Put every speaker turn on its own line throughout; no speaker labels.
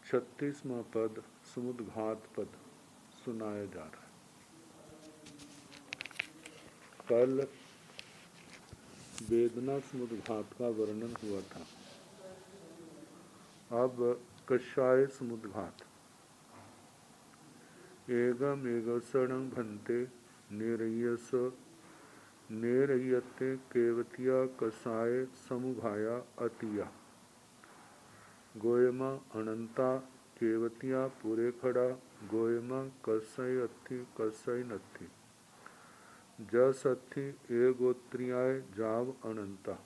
36वां पद समुद्घात पद सुनाया जा रहा है। कल वेदना समुद्घात का वर्णन हुआ था। अब कषाय समुद्घात। एगम एगसणं भन्ते निरयस नेरयते केवतिया कषाय समुघाया अतिया गोयमा अनंता केवतिया पूरे खड़ा गोयमा कसई अथी कसई नथी जस अथी एगोत्रियाय जाव अनंता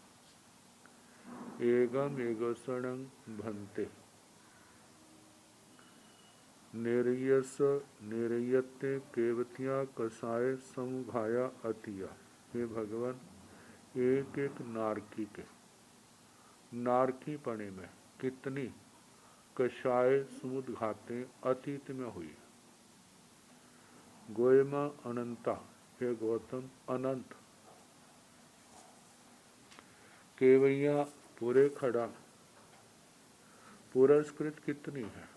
एगम एगसणं भन्ते नेरयस नेरयते केवतिया कषाय समुघाया अतिया। हे भगवान, एक एक नारकी के नारकी पणे में कितनी कषाय समुद्घातें अतीत में हुई। गोयमा अनंता, हे गौतम अनंत। केवैया पूरे खड़ा पुरस्कृत कितनी है।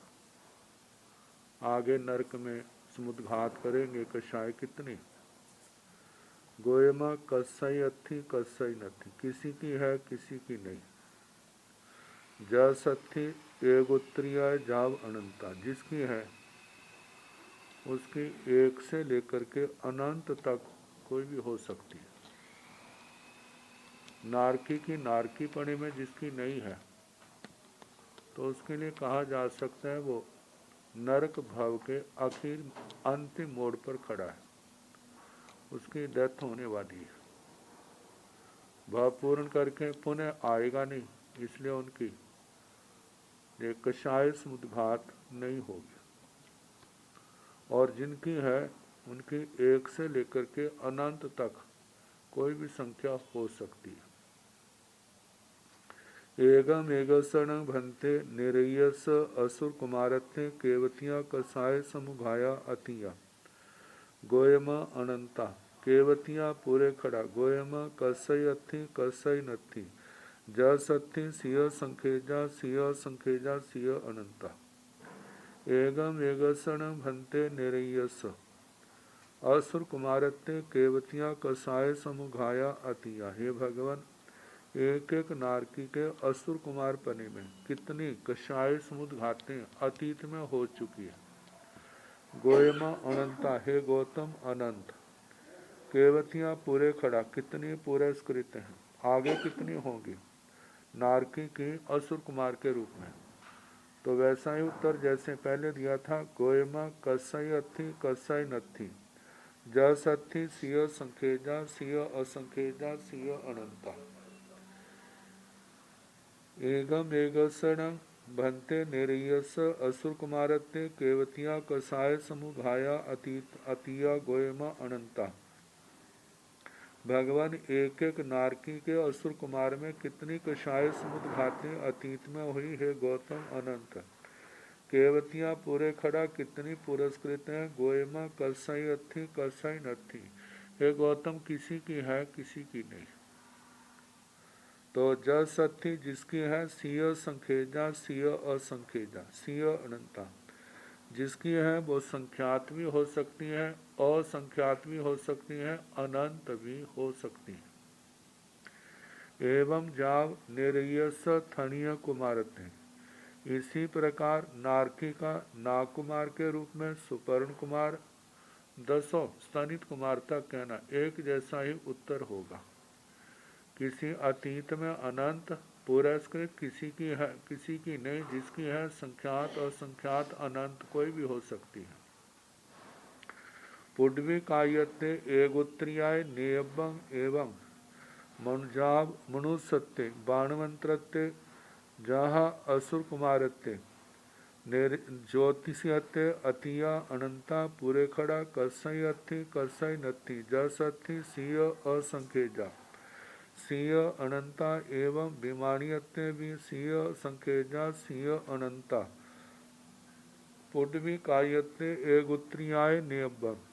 आगे नरक में समुद्घात करेंगे कषाय कितनी। गोयमा कसई अथी कसई नथी, किसी की है किसी की नहीं। जस अथी एगोत्रियाय जाव अनंता, जिसकी है उसकी एक से लेकर के अनंत तक कोई भी हो सकती है। नारकी की नारकी पणे में जिसकी नहीं है तो उसके लिए कहा जा सकता है वो नरक भाव के आखिर अंतिम मोड़ पर खड़ा है, उसकी डेथ होने वाली है। भाव पूर्ण करके पुनः आएगा नहीं, इसलिए उनकी एक कषाय समुद्घात नहीं होगी। और जिनकी है उनकी एक से लेकर के अनंत तक कोई भी संख्या हो सकती है। एगम एगसण भन्ते निरयस असुर कुमारथे केवतिया कषाय समुघाया अतिया गोयमा अनंता केवतिया पूरे खड़ा गोयमा कसई अथी कसई नथी जस अथी सिय संखेजा सिय अनंता एगम एगसण भन्ते निरयस असुर कुमारते केवतिया कषाय समुघाया अतिया। हे भगवान, एक एक नारकी के असुर कुमार पने में कितनी कषाय समुद्घातें अतीत में हो चुकी है। गोयमा अनंता, हे गौतम अनंत। केवतियाँ पूरे खड़ा, कितनी पुरस्कृत हैं, आगे कितनी होंगी नारकी की असुर कुमार के रूप में। तो वैसा ही उत्तर जैसे पहले दिया था। गोयमा कसई अथी कसई नथी जस अथी सिय संखेजा सिय असंखेजा सिय अनंता एगम एगसण भन्ते निरयस असुर कुमारते केवतिया कषाय समुघाया अतिया गोयमा अनंता। भगवान, एक एक नारकी के असुर कुमार में कितनी कषाय समुद्घातें अतीत में हुई। है गौतम अनंत। केवतियाँ पूरे खड़ा, कितनी पुरस्कृत हैं। गोयमा कसई अथी कसई नथी, हे गौतम, किसी की है किसी की नहीं। तो जस अथी जिसकी है सिय संखेजा सिय असंखेजा सिय अनंता, जिसकी है वो संख्यात भी हो सकती है असंख्यात भी हो सकती है अनंत भी हो सकती है। एवं जाव निरयस थणीय कुमारते, इसी प्रकार नारकी का नागकुमार के रूप में सुपर्ण कुमार 10 स्तनित कुमार तक कहना एक जैसा ही उत्तर होगा। किसी अतीत में अनंत पुरस्कृत किसी की है किसी की नहीं, जिसकी है संख्यात और संख्यात अनंत कोई भी हो सकती है। पुड्वी कायते एगोत्रियाय नियबं एवं मनुजाव मनुसत्ते बाणमंत्रत्ते जहाँ असुर कुमारत्ते ज्योतिषयते अतिया अनंता पूरे खड़ा कसई अथी कसई नथी जस अथी सिय असंखेजा सिय अनंता एवं विमानियते भी सिय संखेजा सिय अनंता पुड्वी कायते एगुत्रियाय नियबम।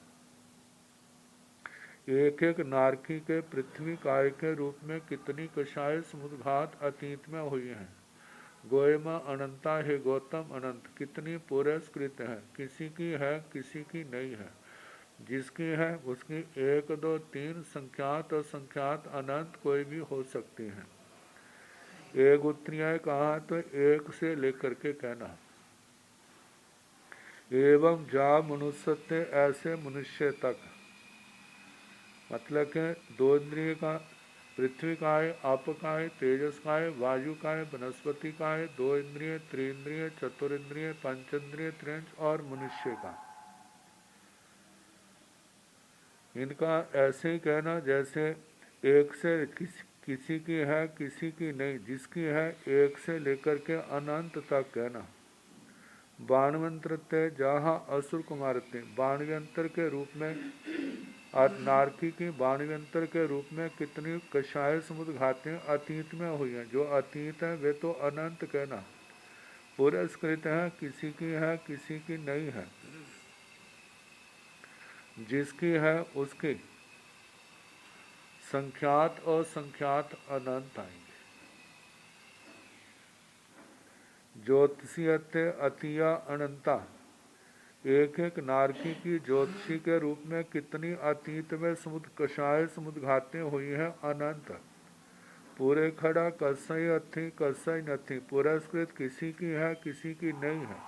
एक एक नारकी के पृथ्वी काय के रूप में कितनी कषाय समुद्घात अतीत में हुई हैं। गोयमा अनंता है गौतम अनंत कितनी पुरस्कृत है, किसी की है किसी की नहीं है, जिसकी है उसकी एक दो तीन संख्यात और संख्यात अनंत कोई भी हो सकती हैं। एक उत्तरीय कहा तो एक से लेकर के कहना। एवं जा मनुष्य ऐसे मनुष्य तक, मतलब के दो इंद्रिय का पृथ्वी का है, आप का है, तेजस का है, वायु का है, वनस्पति का है, दो इंद्रिय, त्रिइंद्रिय, चतुरिंद्रिय, पंचेंद्रिय, त्रिंच और मनुष्य का। इनका ऐसे ही कहना जैसे एक से किसी की है किसी की नहीं, जिसकी है एक से लेकर के अनंत तक कहना। बाणवंत्र थे जहाँ असुर कुमार थे, बाणव्यंतर के रूप में नारकी की बाणव्यंतर के रूप में कितनी कषाय समुद्र घातें अतीत में हुई हैं। जो अतीत है वे तो अनंत कहना। पुरस्कृत है किसी की है किसी की नहीं है, जिसकी है उसकी संख्यात और संख्यात अनंत आएंगे। ज्योतिषीयते अतिया अनंता, एक एक नारकी की ज्योतिषी के रूप में कितनी अतीत में समुद्र कषाय समुद्र घातें हुई है अनंत। पूरे खड़ा कसई अथी कसई नथी, पुरस्कृत किसी की है किसी की नहीं है।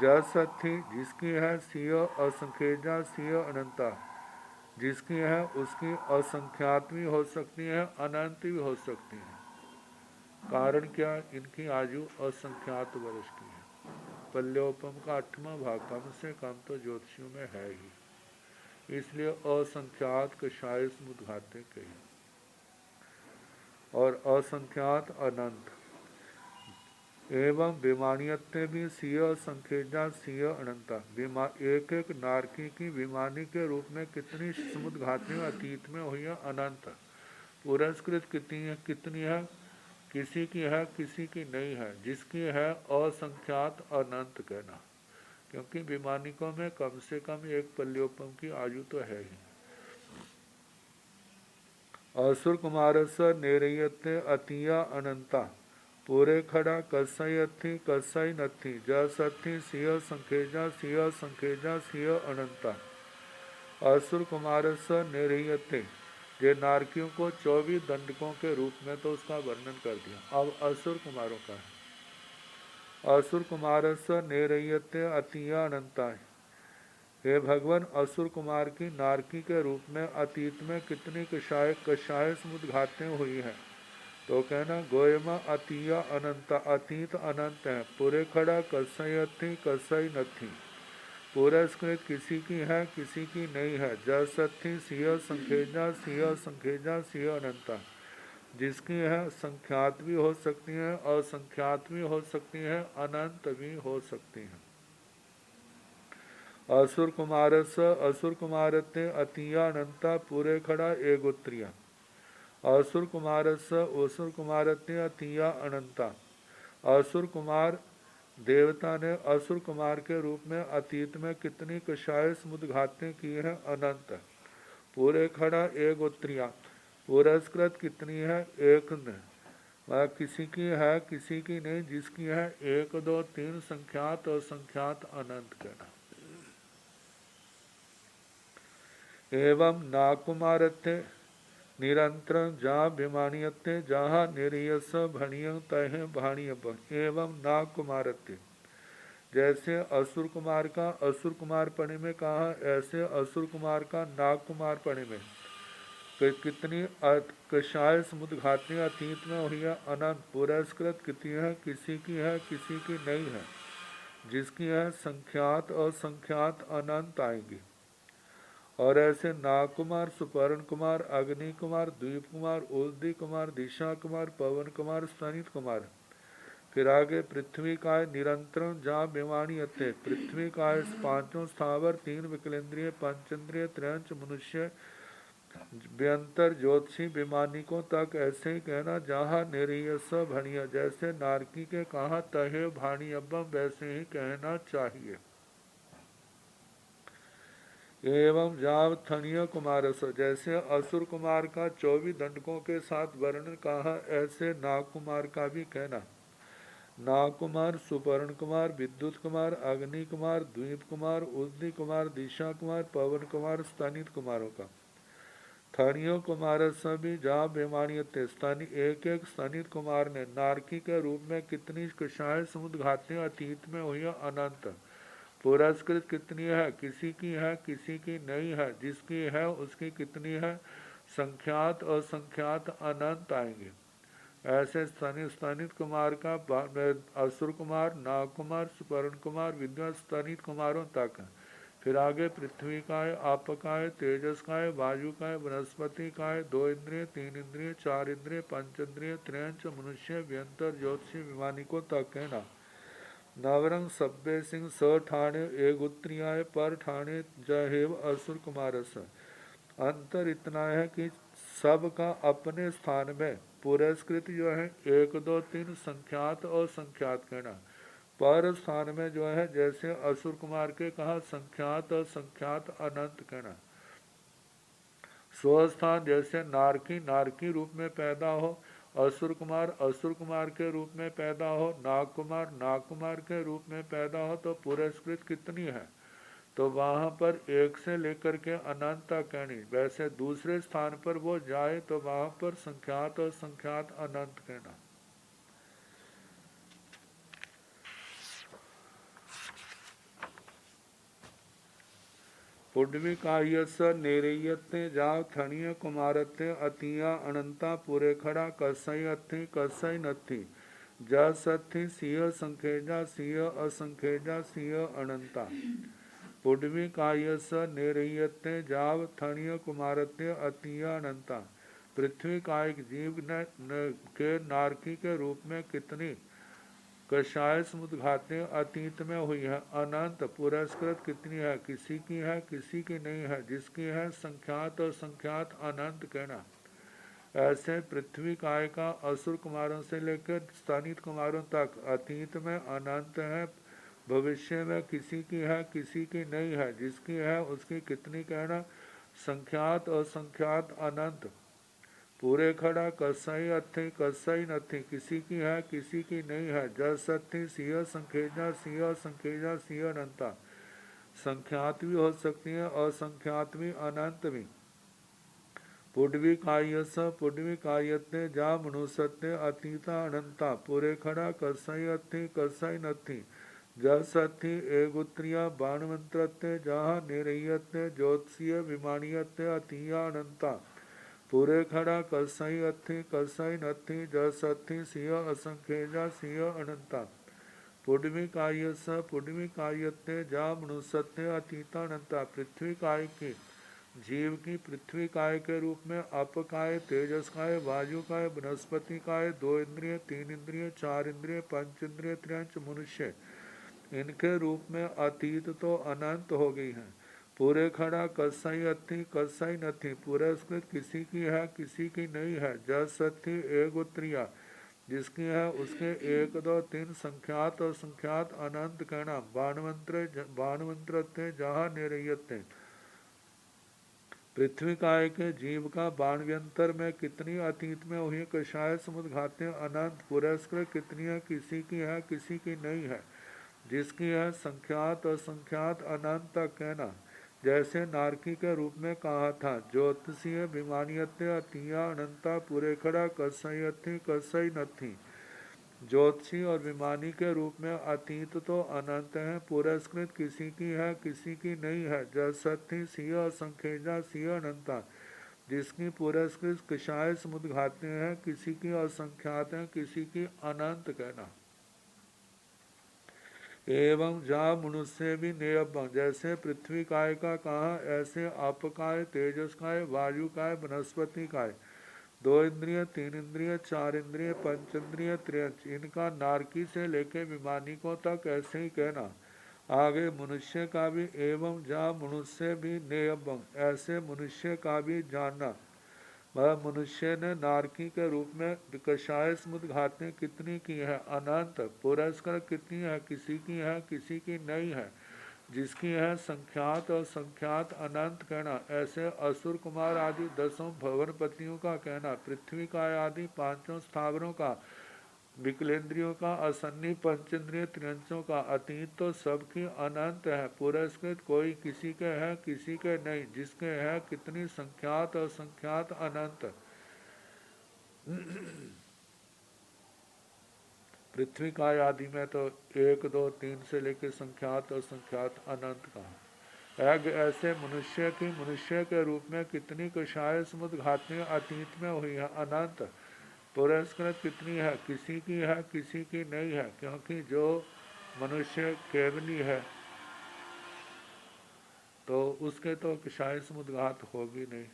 जस अथी जिसकी है, सिय असंख्यजा सिय अनंता, जिसकी है उसकी असंख्यात भी हो सकती है अनंत भी हो सकती है। कारण क्या, इनकी आयु असंख्यात वर्ष की है। पल्योपम का 8वां भाग कम से कम तो ज्योतिषियों में है ही, इसलिए असंख्यात कषाय समुद्घाते कही। और असंख्यात अनंत एवं विमानियत्य भी सिय संखेजा सिय अनंता, एक एक नारकी की विमानी के रूप में कितनी समुद्र घातियां अतीत में हुई है अनंत। पुरस्कृत कितनी है किसी की है किसी की नहीं है, जिसकी है असंख्यात अनंत कहना। क्योंकि विमानिकों में कम से कम एक पल्योपम की आयु तो है ही। असुर कुमार स नेरयते अतिया अनंता, पूरे खड़ा कसई अथी कसई नथी, जस अथी सिय संखेजा सिय संखेजा सिय अनंता। असुर कुमार स निरयते, जे नारकियों को 24 दंडकों के रूप में तो उसका वर्णन कर दिया। अब असुर कुमारों का है। असुर कुमार स निरयते अतिया अनंता, हे भगवान असुर कुमार की नारकी के रूप में अतीत में कितनी कषाय समुद्र घातें हुई हैं। तो कहना गोयमा अतिया अनंत, अतीत अनंत है। पूरे खड़ा कसई अथी कसई नथी, पुरस्कृत किसी की है किसी की नहीं है। जस अथी सिय संखेजा सिय संखेजा सिय अनंता, जिसकी है संख्यात भी हो सकती है असंख्यात भी हो सकती है अनंत भी हो सकती है। असुर कुमार स असुर कुमारते अतिया अनंता, पूरे खड़ा एगोत्रिया। असुर कुमार स असुर कुमारते अतिया अनंता, असुर कुमार देवता ने असुर कुमार के रूप में अतीत में कितनी कषाय समुद्र घातें की है अनंत। पूरे खड़ा एक उत्तरिया, पुरस्कृत कितनी है एक ने, वह किसी की है किसी की नहीं, जिसकी है एक दो तीन संख्यात और संख्यात अनंत कहना। एवं नाकुमारते निरंतर जहाँ भिमानियते जहाँ निर्यस भणिय तह भाणिय, एवं नाकुमारते, जैसे असुर कुमार का असुर कुमार पणे में कहा, ऐसे असुर कुमार का नाग कुमार पणे में कितनी कषाय समुद्र घातियाँ अतीत में हुई है अनंत। पुरस्कृत कितनी है किसी की है किसी की नहीं है, जिसकी है संख्यात और संख्यात अनंत आएंगी। और ऐसे नाग कुमार, सुपर्ण कुमार, अग्नि कुमार, द्वीप कुमार, उल्दी कुमार, दिशा कुमार, पवन कुमार, स्तनित कुमार। फिर आगे पृथ्वी काय निरंतर जहाँ बेवाणी अत्य, पृथ्वी काय पांचों स्थावर, तीन विकलेंद्रिय, पंचेंद्रिय, त्रयंच मनुष्य, व्यंतर ज्योतिषी विमानिकों तक ऐसे ही कहना। जहाँ निरीयस भणिया, जैसे नारकी के कहा तहे भाणी अब्बम, वैसे ही कहना चाहिए। एवं जाव थनीय कुमार, जैसे असुर कुमार का 24 दंडकों के साथ वर्णन कहा, ऐसे नाग कुमार का भी कहना। नाग कुमार, सुपर्ण कुमार, विद्युत कुमार, अग्नि कुमार, द्वीप कुमार, उद्दी कुमार, दिशा कुमार, पवन कुमार, स्तनित कुमारों का। थणियों कुमार सभी जा बेमानियते स्थानीय एक एक स्तनित कुमार ने नारकी के रूप में कितनी कषाय समुद्र घातियां अतीत में हुई अनंत। पुरस्कृत कितनी है, किसी की है किसी की नहीं है, जिसकी है उसकी कितनी है, संख्यात असंख्यात अनंत आएंगे। ऐसे स्तनित कुमार का असुर कुमार, नाग कुमार, सुपर्ण कुमार, विद्या स्तनित कुमारों तक है। फिर आगे पृथ्वी का है, आप का है, तेजस का है, वायु का है, वनस्पति का है, 2 इंद्रिय, 3 इंद्रिय, 4 इंद्रिय, 5 इंद्रिय, त्रियंच मनुष्य, व्यंतर ज्योतिषी विमानिकों तक है ना। नवरंग सभ्य सिंह स ठाणे एक उत्तरीय पर ठाणे जहेव असुर कुमारस। अंतर इतना है कि सबका अपने स्थान में पुरस्कृत जो है 1 2 3 संख्यात और संख्यात कहना। पर स्थान में जो है जैसे असुर कुमार के कहा संख्यात और संख्यात अनंत कहना। स्वस्थान जैसे नारकी नारकी रूप में पैदा हो, असुर कुमार के रूप में पैदा हो, नाग कुमार के रूप में पैदा हो, तो पुरस्कृत कितनी है, तो वहां पर 1 से लेकर के अनंत कहनी। वैसे दूसरे स्थान पर वो जाए तो वहां पर संख्यात और संख्यात अनंत कहना। पुड्वी कायस नेरयते जाव थणीय कुमारते अतिया अनंता पूरे खड़ा कसई अथी कसई नथी जथी सिंह संखेजा सिंह असंखेजा सिंह अनंता। पुड्वी कायस नेरयते जाव थणीय कुमारते अतिया अनंता। पृथ्वी कायिक जीव के नारकी के रूप में कितनी कषाय समुद्घातें अतीत में हुई है अनंत। पुरस्कृत कितनी है, किसी की है किसी की नहीं है, जिसकी है संख्यात और संख्यात अनंत कहना। ऐसे पृथ्वी काय का असुर कुमारों से लेकर स्थानित कुमारों तक अतीत में अनंत है, भविष्य में किसी की है किसी की नहीं है, जिसकी है उसकी कितनी कहना, संख्यात और संख्यात अनंत। पूरे खड़ा कसाई अथी कसाई नथी, किसी की है किसी की नहीं है, जस अथी सिंह संखेजा सिंह अनंता। संख्यात भी हो सकती है और संख्यात भी अनंत भी। पुड्वी कायते जा मनुष्यते अतीता अनंता। पूरे खड़ा कसाई अथी कसाई नथी, जस अथी एगुत्रिया बाणवंत्रते जहाँ निरयते ज्योतिषीय विमानियते अतीया अनंता। पूरे खड़ा कसाई अथी कसाई नथी जस अथी सिंह असंखेजा सिंह अनंता। पुड्वी कायते जा मनुष्यते अतीता अनंता। पृथ्वी काय की जीव की पृथ्वी काय के रूप में अपकाय, तेजस काय, वायु काय, वनस्पति काय, 2 इंद्रिय, 3 इंद्रिय, 4 इंद्रिय, 5 इंद्रिय, त्रियंच मनुष्य, इनके रूप में अतीत तो अनंत हो गई है। पूरे खड़ा कसाई अथी कसाई नथी, पुरस्कृत किसी की है किसी की नहीं है, जस अथी एक उत्तरिया, जिसकी है उसके 1 2 3 संख्यात और संख्यात अनंत कहना। बाणवंत्र जहाँ निरयते। पृथ्वी काय के जीव का बाणव्यंतर में कितनी अतीत में हुई कषाय समुद्र घातें अनंत। पुरस्कृत कितनी है, किसी की है किसी की नहीं है, जिसकी है संख्यात और संख्यात अनंत तक कहना। जैसे नारकी के रूप में कहा था, ज्योतिषीय विमानियते अतिया अनंता। पूरे खड़ा कसई अथी कसई नथी। ज्योतिषी और विमानी के रूप में अतीत तो अनंत है, पुरस्कृत किसी की है किसी की नहीं है, जसथी सिंह संखेजा सिंह अनंता। जिसकी पुरस्कृत किशाय समुद्र घाते हैं, किसी की असंख्यात है किसी की अनंत कहना। एवं जा मनुष्य भी नियम, जैसे पृथ्वी काय का कहा, ऐसे अपकाय, तेजस काय, वायु काय, वनस्पति काय, 2 इंद्रिय, 3 इंद्रिय, 4 इंद्रिय, 5 इंद्रिय, त्रियंच, इनका नारकी से लेके विमानिकों तक ऐसे ही कहना। आगे मनुष्य का भी एवं जा मनुष्य भी नियम, ऐसे मनुष्य का भी जानना। वह मनुष्य ने नारकी के रूप में विकषाय समुद्र घातें कितनी की है अनंत। पुरस्कार कितनी है, किसी की है किसी की नहीं है, जिसकी है संख्यात और संख्यात अनंत कहना। ऐसे असुर कुमार आदि 10 भवनपतियों का कहना, पृथ्वी का आदि 5 स्थावरों का विकलेंद्रियों का, असन्नी पंचेंद्रिय त्रियंचों का अतीत तो सबकी अनंत है। पुरस्कृत कोई किसी के है किसी के नहीं, जिसके है कितनी संख्यात असंख्यात अनंत। पृथ्वी का आदि में तो 1 2 3 से लेकर संख्यात असंख्यात अनंत का। ऐसे मनुष्य के रूप में कितनी कषाय समुद्घातनी अतीत में हुई है अनंत। पुरस्कृत कितनी है, किसी की है किसी की नहीं है, क्योंकि जो मनुष्य केवली है तो उसके तो कषाय समुद्घात होगी नहीं।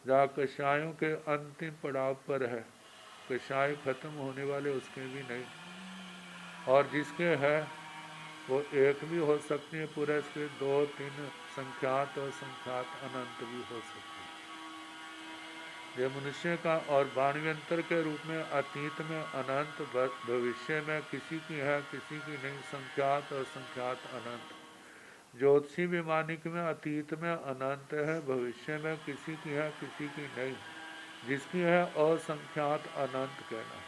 जहाँ कषायों के अंतिम पड़ाव पर है, कषाय खत्म होने वाले उसके भी नहीं, और जिसके है वो एक भी हो सकती है पुरस्कृत, 2 3 संख्यात और संख्यात अनंत भी हो सकती है। ये मनुष्य का और वाणव्यंतर के रूप में अतीत में अनंत, भविष्य में किसी की है किसी की नहीं, संख्यात और संख्यात अनंत। ज्योतिषी विमानिक में अतीत में अनंत है, भविष्य में किसी की है किसी की नहीं, जिसकी है असंख्यात अनंत कहना।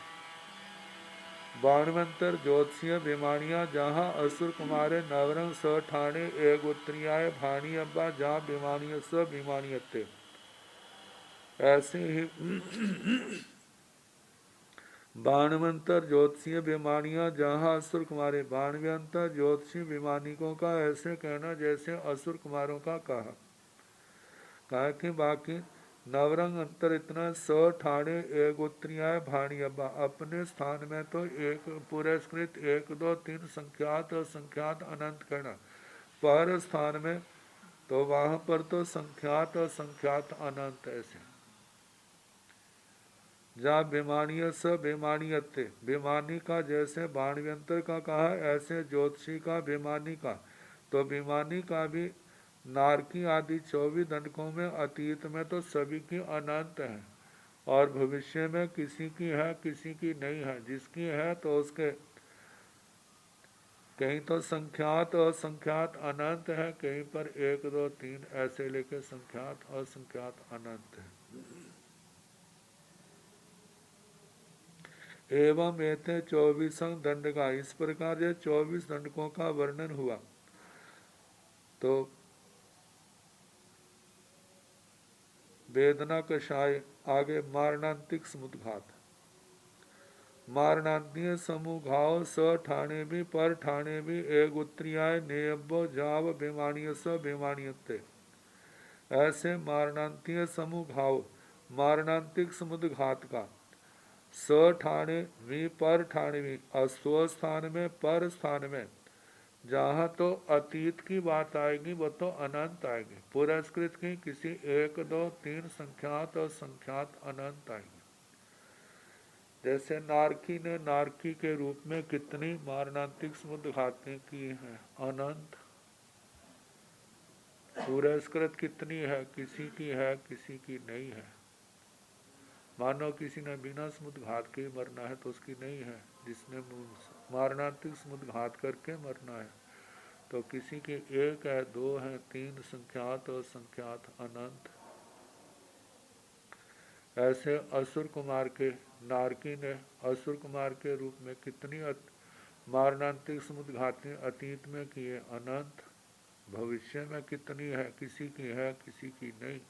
बाणवंतर ज्योतिषीय विमानिया जहाँ असुर कुमारे नवरंग स ठाणे एक उत्तरियाय भाणी अब्बा जहाँ विमानिय स विमानियते। ऐसे ही बाणवंतर ज्योतिषीय विमानिया जहाँ असुर कुमारे, बाणव्यंतर ज्योतिषी विमानिकों का ऐसे कहना जैसे असुर कुमारों का कहा कि बाकी नवरंग अंतर इतना स ठाणे एक उत्तरियाय भाणी अब्बा, अपने स्थान में तो एक पुरस्कृत 1 2 3 संख्यात और संख्यात अनंत कहना, पर स्थान में तो वहां पर तो संख्यात और संख्यात अनंत ऐसे। जहाँ बेमानिय स बेमानियते, बेमानी का जैसे बाणव्यंतर का कहा ऐसे ज्योतिषी का बेमानी का, तो बेमानी का भी नारकी आदि 24 दंडकों में अतीत में तो सभी की अनंत है, और भविष्य में किसी की है किसी की नहीं है, जिसकी है तो उसके कहीं तो संख्यात असंख्यात अनंत है, कहीं पर 1 2 3 ऐसे लेके संख्यात असंख्यात अनंत है। एवं एते 24 दंड का, इस प्रकार ये 24 दंडकों का वर्णन हुआ। तो वेदना कषाय आगे मारणांतिक समुद्घात, मारणांतीय समूह स ठाणे भी पर ठाणे भी एक उत्तरियाय नेयब्बो जाव बेमानिय स बेमानियते। ऐसे मारणांतीय समूह घाव मारणांतिक समुद्घात का, स ठाणे भी पर ठाणे भी, अस्व स्थान में पर स्थान में, जहाँ तो अतीत की बात आएगी वो तो अनंत आएगी, पुरस्कृत की किसी 1 2 3 संख्यात और संख्यात अनंत आएगी। जैसे नारकी ने नारकी के रूप में कितनी मारणांतिक समुद्घातें की हैं अनंत, पुरस्कृत कितनी है किसी की है किसी की नहीं है। मानो किसी ने बिना समुद्घात के मरना है तो उसकी नहीं है, जिसने मारणांतिक समुद्घात करके मरना है तो किसी की 1 है 2 है 3 संख्यात और संख्यात अनंत। ऐसे असुर कुमार के नारकी ने असुर कुमार के रूप में कितनी मारणांतिक समुद्घातें अतीत में किए अनंत, भविष्य में कितनी है किसी की नहीं,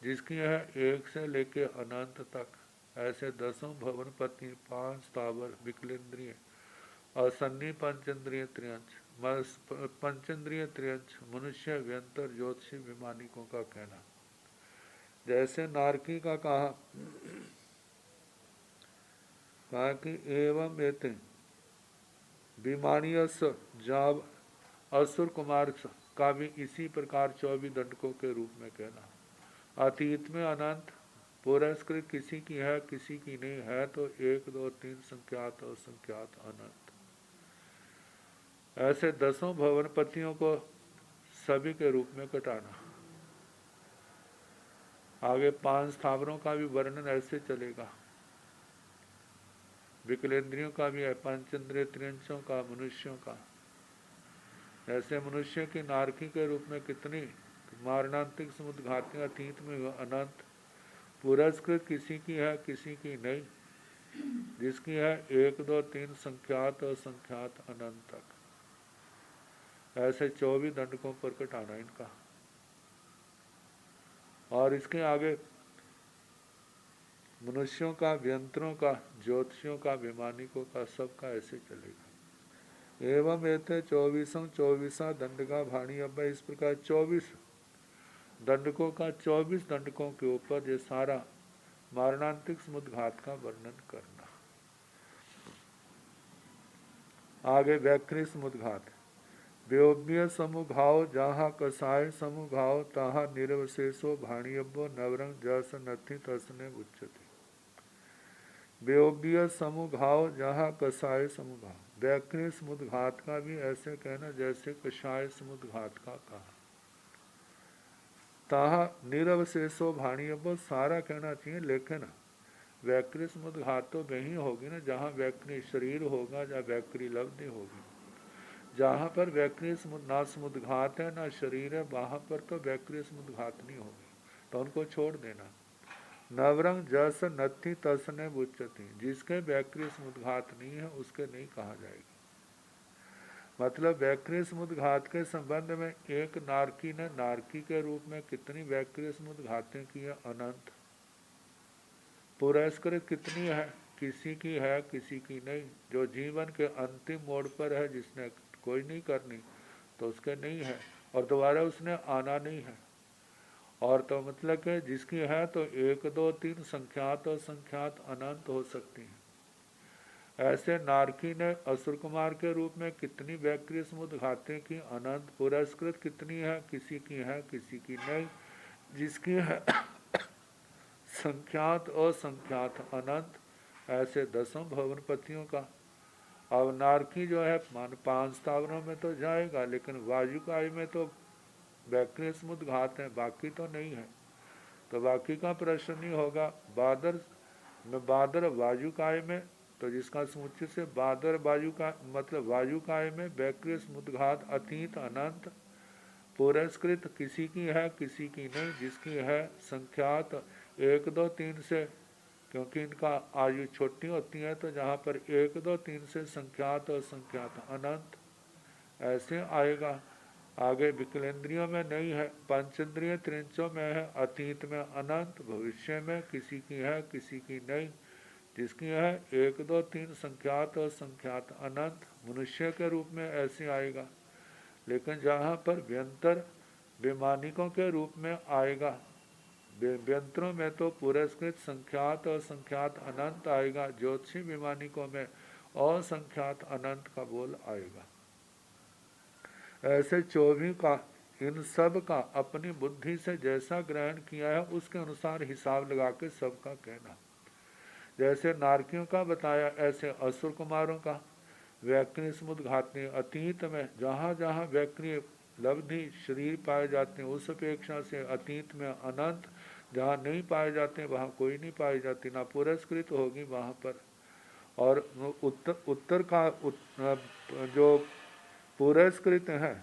जिसकी है 1 से लेके अनंत तक। ऐसे 10 भवन पति 5 स्थावर विकलेंद्रिय असन्नी पंचेंद्रिय त्रियंच, पंचेंद्रिय त्रियंच मनुष्य व्यंतर ज्योतिषी विमानिकों का कहना। जैसे नारकी का कहा कि एवं एते विमानियस जाब असुर कुमार का भी इसी प्रकार 24 दंडकों के रूप में कहना। अतीत में अनंत, पुरस्कृत किसी की है किसी की नहीं है तो 1 2 3 संख्यात और संख्यात अनंत। ऐसे 10 भवनपतियों को सभी के रूप में कटाना। आगे 5 स्थावरों का भी वर्णन ऐसे चलेगा, विकलेंद्रियों का भी है, पंचेंद्रिय त्रियंशों का, मनुष्यों का। ऐसे मनुष्य की नारकी के रूप में कितनी मारणांतिक समुद्घातें अतीत में अनंत, पुरस्कृत किसी की है किसी की नहीं, जिसकी है 1 2 3 संख्यात और संख्यात अनंत तक। ऐसे 24 दंडकों पर कटाना इनका। और इसके आगे मनुष्यों का, व्यंतरों का, ज्योतिषियों का, वैमानिकों का, सबका ऐसे चलेगा। एवं एते 24 दंडका भाणी। अब इस प्रकार 24 दंडकों का 24 दंडकों के ऊपर ये सारा मारणांतिक समुद्घात का वर्णन करना। आगे व्याकृत समुद्घात। व्योम्य समुघाव जहाँ कसाय समुघाव तहाँ निरवशेषो भाणियब्बो नवरंग जस नथि तस्ने उच्चते। व्योम्य समुघाव जहाँ कसाय समुघाव। व्याकृत समुद्घात का भी ऐसे कहना जैसे कषाय समुद्घात का कहा। तहाँ निरवशेषो भाणियब्बो सारा कहना चाहिए, लेकिन व्याकृत समुद्घात तो वहीं होगी ना जहाँ व्याकृत शरीर होगा, जहाँ व्याकृत लब्धि होगी। जहाँ पर व्याकृत ना समुद्घात है ना शरीर है, वहाँ पर तो व्याकृत समुद्घात नहीं होगी, तो उनको छोड़ देना। नवरंग जस नथि तसने बुच्चति। जिसके व्याकृत समुद्घात नहीं है उसके नहीं कहा जाएगा। मतलब व्याकृत समुद्घात के संबंध में एक नारकी ने नारकी के रूप में कितनी व्याकृत समुद्घातें की है? अनंत। पुरस्कृत कितनी है? किसी की है, किसी की नहीं। जो जीवन के अंतिम मोड़ पर है, जिसने कोई नहीं करनी, तो उसके नहीं है, और दोबारा उसने आना नहीं है। और तो मतलब कि जिसकी है तो 1 2 3 संख्यात और संख्यात अनंत हो सकती है। ऐसे नारकी ने असुर कुमार के रूप में कितनी व्याकृत समुद्घातें की? अनंत। पुरस्कृत कितनी है? किसी की है, किसी की नहीं। जिसकी है संख्यात और संख्यात अनंत। ऐसे 10 भवनपतियों का। अब नारकी जो है मान 5 स्थावरों में तो जाएगा, लेकिन वायुकाय में तो व्याकृत समुद्घात है, बाकी तो नहीं है, तो बाकी का प्रश्न नहीं होगा। बादर वायुकाय में, तो जिसका समुच्चय से बादर वायु का मतलब वायुकाय में व्याकृत समुद्घात अतीत अनंत। पुरस्कृत किसी की है, किसी की नहीं। जिसकी है संख्यात 1 2 3 से, क्योंकि इनका आयु छोटी होती है, तो जहाँ पर 1 2 3 से संख्यात और संख्यात अनंत ऐसे आएगा। आगे विकलेंद्रियों में नहीं है, पंचेंद्रिय त्रिंचों में है, अतीत में अनंत, भविष्य में किसी की है, किसी की नहीं। जिसकी है 1 2 3 संख्यात और संख्यात अनंत, मनुष्य के रूप में ऐसे आएगा। लेकिन जहाँ पर व्यंतर वैमानिकों के रूप में आएगा, व्यंतरों में तो पुरस्कृत संख्यात और संख्यात अनंत आएगा। ज्योतिषी वैमानिकों में असंख्यात अनंत का बोल आएगा। ऐसे 24 का इन सब का अपनी बुद्धि से जैसा ग्रहण किया है उसके अनुसार हिसाब लगा के सबका कहना। जैसे नारकियों का बताया, ऐसे असुर कुमारों का व्याकृत समुद्घातनी। अतीत में जहाँ जहाँ व्याकृत लब्धि शरीर पाए जाते हैं, उस अपेक्षा से अतीत में अनंत। जहाँ नहीं पाए जाते वहाँ कोई नहीं पाई जाती, ना पुरस्कृत होगी वहाँ पर। और उत्तर का जो पुरस्कृत है,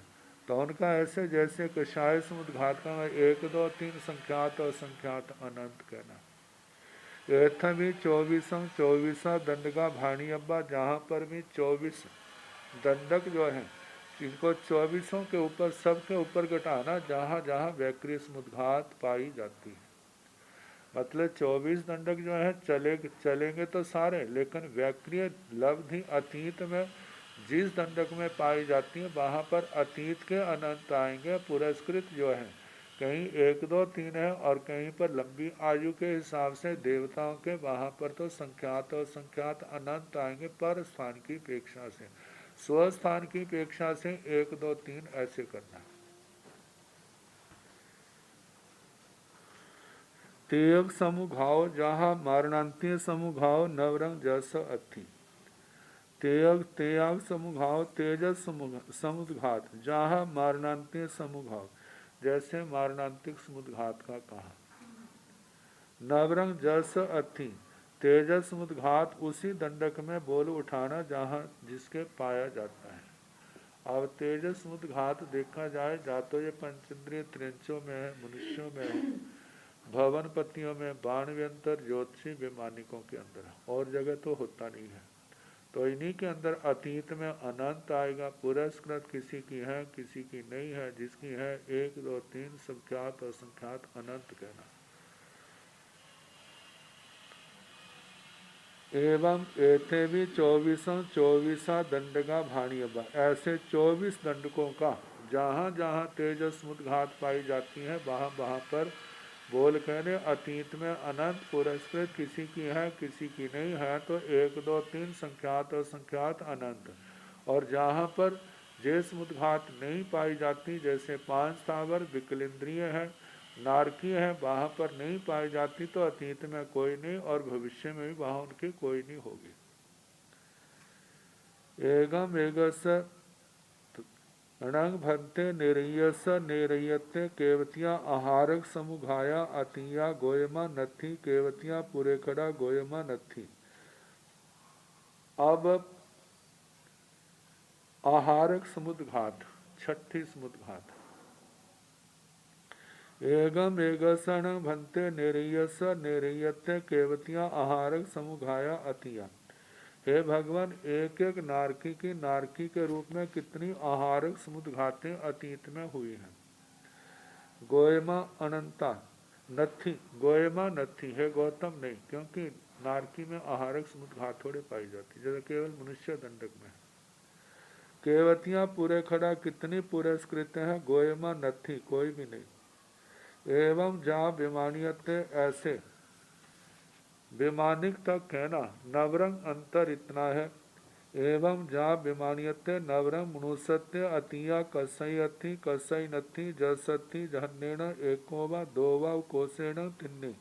तो उनका ऐसे जैसे कषाय समुद्घात का 1 2 3 संख्यात और संख्यात अनंत कहना। एथा भी 24 दंड का भाणी अब्बा। जहाँ पर भी 24 दंडक जो है, इनको 24 के ऊपर, सबके ऊपर घटाना जहाँ जहाँ व्याकृत समुद्घात पाई जाती है। मतलब 24 दंडक जो है चलेंगे तो सारे, लेकिन व्याकृत लब्धि अतीत में जिस दंडक में पाई जाती है वहाँ पर अतीत के अनंत आएंगे। पुरस्कृत जो है कहीं 1 2 3 है, और कहीं पर लंबी आयु के हिसाब से देवताओं के वहाँ पर तो संख्यात और संख्यात अनंत आएंगे, पर स्थान की अपेक्षा से, स्वस्थान की अपेक्षा से 1 2 3 ऐसे करना। तेयक समुघाव जहाँ मारणांतीय समुघाव नवरंग जस अथि। तेयाग समुघाव तेजस समुद्घात जहाँ मारणांतीय समुघाव, जैसे मारणांतिक समुद्घात का कहा। नवरंग जस अथि तेजस समुद्घात उसी दंडक में बोल उठाना जहाँ जिसके पाया जाता है। अब तेजस समुद्घात देखा जाए, जा तो ये पंचेंद्रिय त्रिंचों में है, मनुष्यों में है, भवनपतियों में बाणव्यंतर ज्योतिषी वैमानिकों के अंदर, और जगह तो होता नहीं है। तो इन्हीं के अंदर अतीत में अनंत आएगा। पुरस्कृत किसी की है किसी की नहीं है, जिसकी है 1 2 3 संख्यात असंख्यात अनंत कहना। एवं एथे भी 24 दंडगा भाणियबा, ऐसे 24 दंडकों का जहाँ जहाँ तेजस मुद्घात पाई जाती है वहाँ वहाँ पर बोल कहने अतीत में अनंत पुरस्कृत किसी की है किसी की नहीं है, तो 1 2 3 संख्यात असंख्यात अनंत। और जहाँ पर जेस मुद्घात नहीं पाई जाती, जैसे 5 स्थावर विकलेंद्रिय है नारकीय है, वहाँ पर नहीं पाई जाती, तो अतीत में कोई नहीं और भविष्य में भी वहाँ उनकी कोई नहीं होगी। एगम एगस णंग भंते निरयस निरयते केवतिया आहारक समुघाया अतिया गोयमा नथी केवतिया पूरे खड़ा गोयमा नथी। अब आहारक समुद्घात, छठी समुद्घात। एगम एगसण भंते निरयस निरयते केवतिया आहारक समुघाया अतिया। हे भगवान, एक एक नारकी की नारकी के रूप में कितनी आहारक समुद्घातें अतीत में हुई हैं। गोयमा अनंता नथी, गोयमा नथी है गौतम नहीं, क्योंकि नारकी में आहारक समुद्घात थोड़े पाई जाती, जैसे केवल मनुष्य दंडक में। केवतियां पूरे खड़ा कितनी पुरस्कृत है, गोयमा नथी कोई भी नहीं। एवं जहाँ विमानियत ऐसे विमानिक तक कहना नवरंग अंतर इतना है। एवं जहाँ विमानियते नवरंग मनुष्यत्य अतिया कसई अथि कसई नथि जसथि जहन्नेण एकोवा दोवा कोसेण तिन्नी।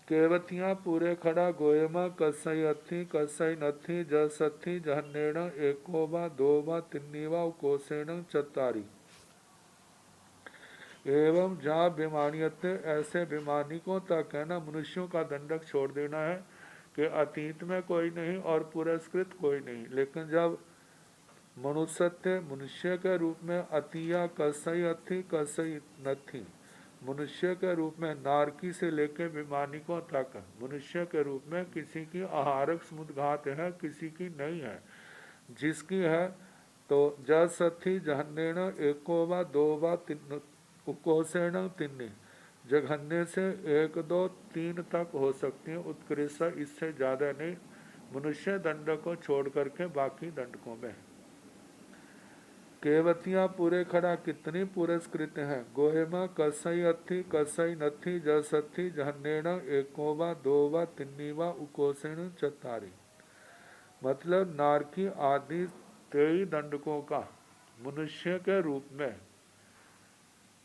केवतियाँ पूरे खड़ा गोयमा कसई अथि कसई नथि जसथि जहन्नेण एकोवा दोवा तिन्नीवा कोसेण चतारी। एवं जहाँ विमानियत ऐसे विमानिकों तक है ना, मनुष्यों का दंडक छोड़ देना है कि अतीत में कोई नहीं और पुरस्कृत कोई नहीं। लेकिन जब मनुष्यत्व मनुष्य के रूप में अतिया कसई अथि कसई नथी, मनुष्य के रूप में नारकी से लेकर विमानिकों तक मनुष्य के रूप में किसी की आहारक समुद्घात है किसी की नहीं है। जिसकी है तो जसथि जहन्नेण एकोवा दोवा उकोसेण तिन्नी, जघन्य से 1 2 3 तक हो सकती है, उत्कृष्ट इससे ज्यादा नहीं। मनुष्य दंड को छोड़ करके बाकी दंडकों में। केवतियां पूरे खड़ा कितनी पुरस्कृत है, गोहेमा कसई अथि कसई नथि जसथि जहन्नेण एकोवा दोवा तिन्नीवा उकोसेण चतारी। मतलब नारकी आदि 23 दंडकों का मनुष्य के रूप में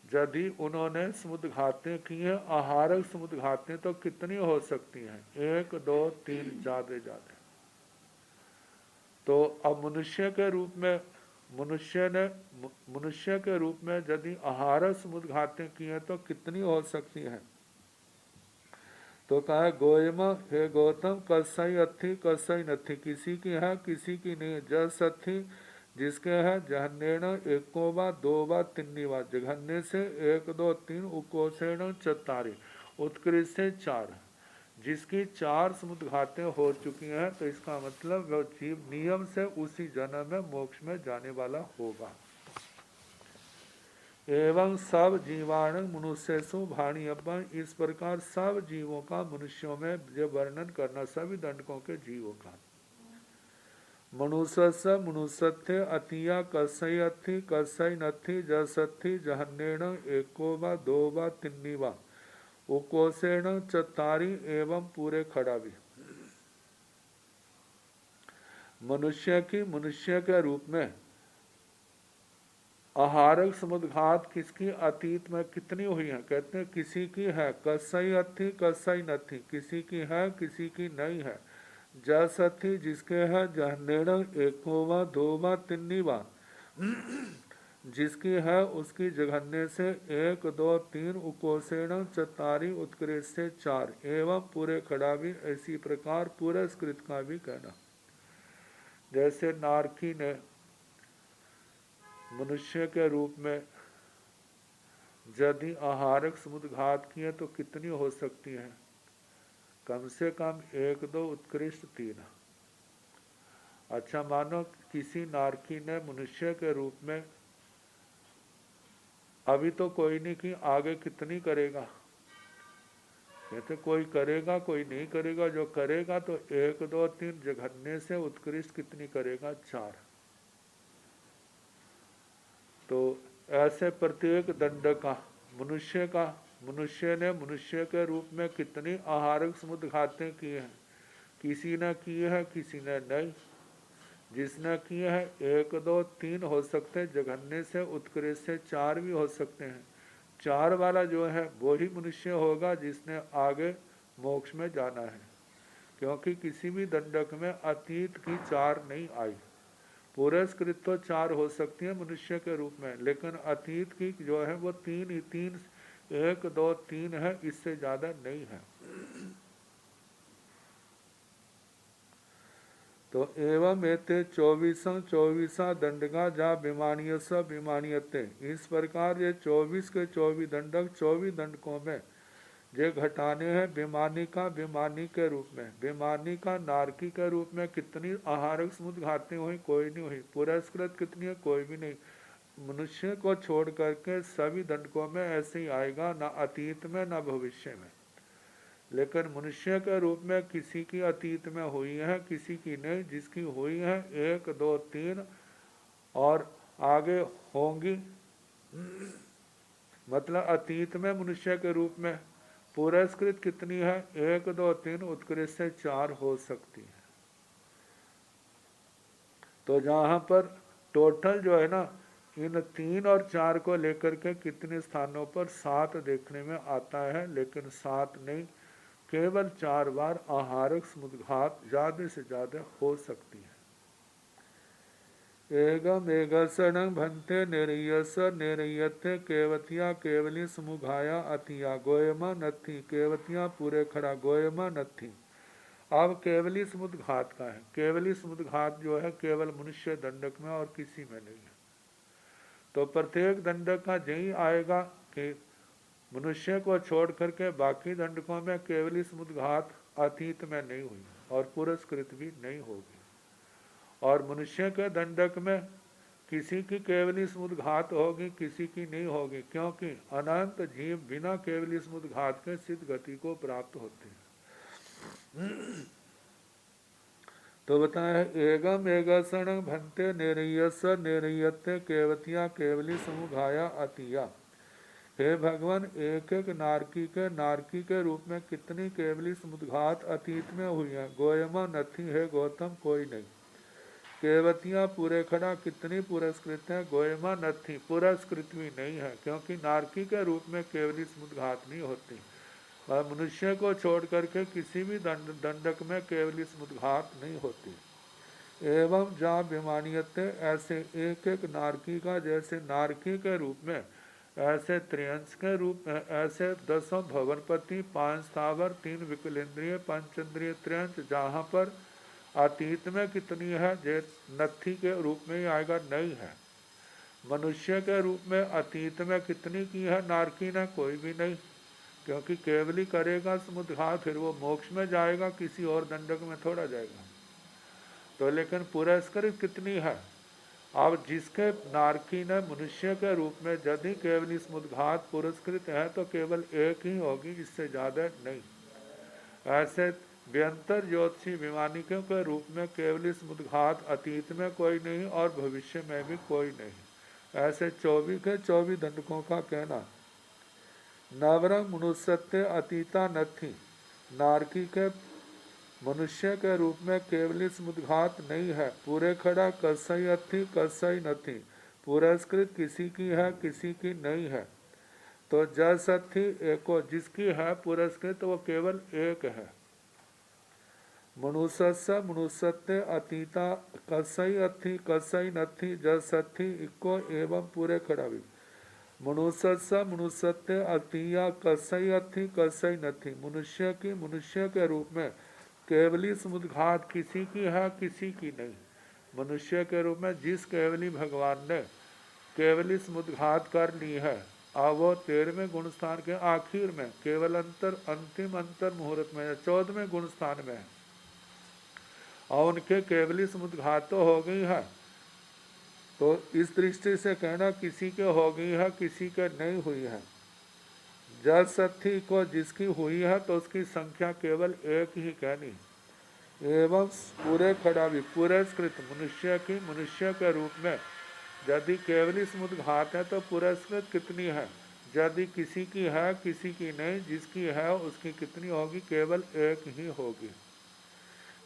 यदि उन्होंने समुद्घातें की हैं, आहारक समुद्घातें तो कितनी हो सकती हैं, 1 2 3 ज्यादा ज्यादा। तो अब मनुष्य के रूप में मनुष्य के रूप में यदि आहारक समुद्घातें की हैं तो कितनी हो सकती हैं। तो कहा गोयमा हे गौतम कसई अथि कसई नथि, किसी की है किसी की नहीं। जस अथि जिसके है जहन्नेण एकोवा दोवा तिन्नीवा, जघन्य से 1 2 3 उकोसेण चतारी, उत्कृष्ट से 4, जिसकी 4 समुद्घातें हो चुकी हैं। तो इसका मतलब वह जीव नियम से उसी जन्म में मोक्ष में जाने वाला होगा। एवं सब जीवाण मनुष्यसु भाणियब्बा, इस प्रकार सब जीवों का मनुष्यों में जो वर्णन करना सभी दंडकों के जीवों का। मनुष्य मनुष्यत्य अतिया कसई अथि कसई नथि जसथि जहन्नेण एकोवा दोवा तिन्नीवा उकोसेण चतारी। एवं पूरे खड़ा भी मनुष्य की मनुष्य के रूप में आहारक समुद्घात किसकी अतीत में कितनी हुई है, कहते हैं किसी की है कसई अथि कसई नथि, किसी की है किसी की नहीं है। जसथि जिसके है जहन्नेण एकोवा दोवा तिन्नीवा, जिसकी है उसकी जघन्य से 1 2 3 उकोसेण चतारी, उत्कृष्ट से 4। एवं पूरे खड़ा भी इसी प्रकार पुरस्कृत का भी कहना। जैसे नारकी ने मनुष्य के रूप में यदि आहारक समुद्घात की है तो कितनी हो सकती हैं? कम से कम 1 2 उत्कृष्ट 3। अच्छा, मानो किसी नारकी ने मनुष्य के रूप में अभी तो कोई नहीं की, आगे कितनी करेगा? कहते कोई करेगा कोई नहीं करेगा। जो करेगा तो 1 2 3 जघन्य से उत्कृष्ट कितनी करेगा? 4। तो ऐसे प्रत्येक दंड का मनुष्य ने मनुष्य के रूप में कितनी आहारक समुद्घातें की हैं? किसी ने की है, किसी ने नहीं। जिसने किए हैं 1 2 3 हो सकते हैं, जघन्य से उत्कृष्ट से 4 भी हो सकते हैं। 4 वाला जो है वो ही मनुष्य होगा जिसने आगे मोक्ष में जाना है, क्योंकि किसी भी दंडक में अतीत की 4 नहीं आई। पुरस्कृत तो 4 हो सकती है मनुष्य के रूप में, लेकिन अतीत की जो है वो 3 ही 3, 1 2 3 है, इससे ज्यादा नहीं है। तो एवं एते 24 दंडका जा विमानीयते। इस प्रकार ये 24 के 24 दंडक 24 दंडकों में जे घटाने हैं विमानी के रूप में। विमानी का नारकी के रूप में कितनी आहारक समुद्घातें हुई? कोई नहीं हुई। पुरस्कृत कितनी है? कोई भी नहीं। मनुष्य को छोड़ करके सभी दंडकों में ऐसे ही आएगा, ना अतीत में ना भविष्य में। लेकिन मनुष्य के रूप में किसी की अतीत में हुई है, किसी की नहीं। जिसकी हुई है 1 2 3 और आगे होंगी, मतलब अतीत में मनुष्य के रूप में पुरस्कृत कितनी है? 1 2 3 उत्कृष्ट से 4 हो सकती है। तो जहाँ पर टोटल जो है ना, इन 3 और 4 को लेकर के कितने स्थानों पर 7 देखने में आता है, लेकिन 7 नहीं, केवल 4 बार आहारक समुद्घात ज्यादा से ज्यादा हो सकती है। एगम एगसणं भन्ते निरयस निरयते केवतिया केवली समुघाया अतिया गोयमा नथी। केवतिया पूरे खड़ा, गोयमा नथी। अब केवली समुद्घात का है। केवली समुद्घात जो है केवल मनुष्य दंडक में और किसी में नहीं है। तो प्रत्येक दंडक का यही आएगा कि मनुष्य को छोड़ करके बाकी दंडकों में केवली समुद्घात अतीत में नहीं हुई और पुरस्कृत भी नहीं होगी। और मनुष्य के दंडक में किसी की केवली समुद्घात होगी, किसी की नहीं होगी, क्योंकि अनंत जीव बिना केवली समुद्घात के सिद्ध गति को प्राप्त होते हैं। तो बताया एगम एगसण भन्ते निरयस निरयते केवतिया केवली समुघाया अतिया। हे भगवान, एक एक नारकी के रूप में कितनी केवली समुद्घात अतीत में हुई है? गोयमा नथी। है गौतम, कोई नहीं। केवतियाँ पूरे खड़ा कितनी पुरस्कृत है? गोयमा नथी, पुरस्कृत भी नहीं है, क्योंकि नारकी के रूप में केवली समुद्घात नहीं होती। और मनुष्य को छोड़ करके किसी भी दंडक में केवली समुद्घात नहीं होती। एवं जहाँ विमानियते, ऐसे एक एक नारकी का जैसे नारकी के रूप में, ऐसे त्रियंश के रूप में, ऐसे 10 भवनपति, 5 स्थावर, 3 विकलेंद्रिय, पंचेंद्रिय त्रियंश। जहाँ पर अतीत में कितनी है? जे नथी के रूप में ही आएगा, नहीं है। मनुष्य के रूप में अतीत में कितनी की है नारकी ने? कोई भी नहीं, क्योंकि केवली करेगा समुद्घात, फिर वो मोक्ष में जाएगा, किसी और दंडक में थोड़ा जाएगा। तो लेकिन पुरस्कृत कितनी है? अब जिसके नारकी ने मनुष्य के रूप में यदि केवली समुद्घात पुरस्कृत है तो केवल एक ही होगी, इससे ज्यादा नहीं। ऐसे व्यंतर ज्योतिषी विमानिकों के रूप में केवली समुद्घात अतीत में कोई नहीं और भविष्य में भी कोई नहीं। ऐसे 24 के 24 दंडकों का कहना। नवरंग मनुष्यत्व अतीता नथी। नारकी के मनुष्य के रूप में केवली समुद्घात नहीं है। पूरे खड़ा कसई अथी कसई नथी। पुरस्कृत किसी की है, किसी की नहीं है। तो जस अथी एको, जिसकी है पुरस्कृत वो केवल एक है। मनुष्यत्व अतीता कसई अथी कसई नथी जस अथी इको एवं पूरे खड़ा भी। मनुष्यत्व अतिया कसई अथी कसई नथी। मनुष्य की मनुष्य के रूप में केवली समुद्घात किसी की है, किसी की नहीं। मनुष्य के रूप में जिस केवली भगवान ने केवली समुद्घात कर ली है, अब वो 13वें गुण स्थान के आखिर में केवल अंतिम अंतर मुहूर्त में 14वें गुण स्थान में है और उनके केवली समुद्घात तो हो गई है। तो इस दृष्टि से कहना किसी के हो गई है किसी के नहीं हुई है। जल सत्थी को जिसकी हुई है तो उसकी संख्या केवल एक ही कहनी। एवं पूरे खड़ा भी पुरस्कृत मनुष्य की मनुष्य के रूप में यदि केवली समुद्घात है तो पुरस्कृत कितनी है। यदि किसी की है किसी की नहीं, जिसकी है उसकी कितनी होगी, केवल एक ही होगी।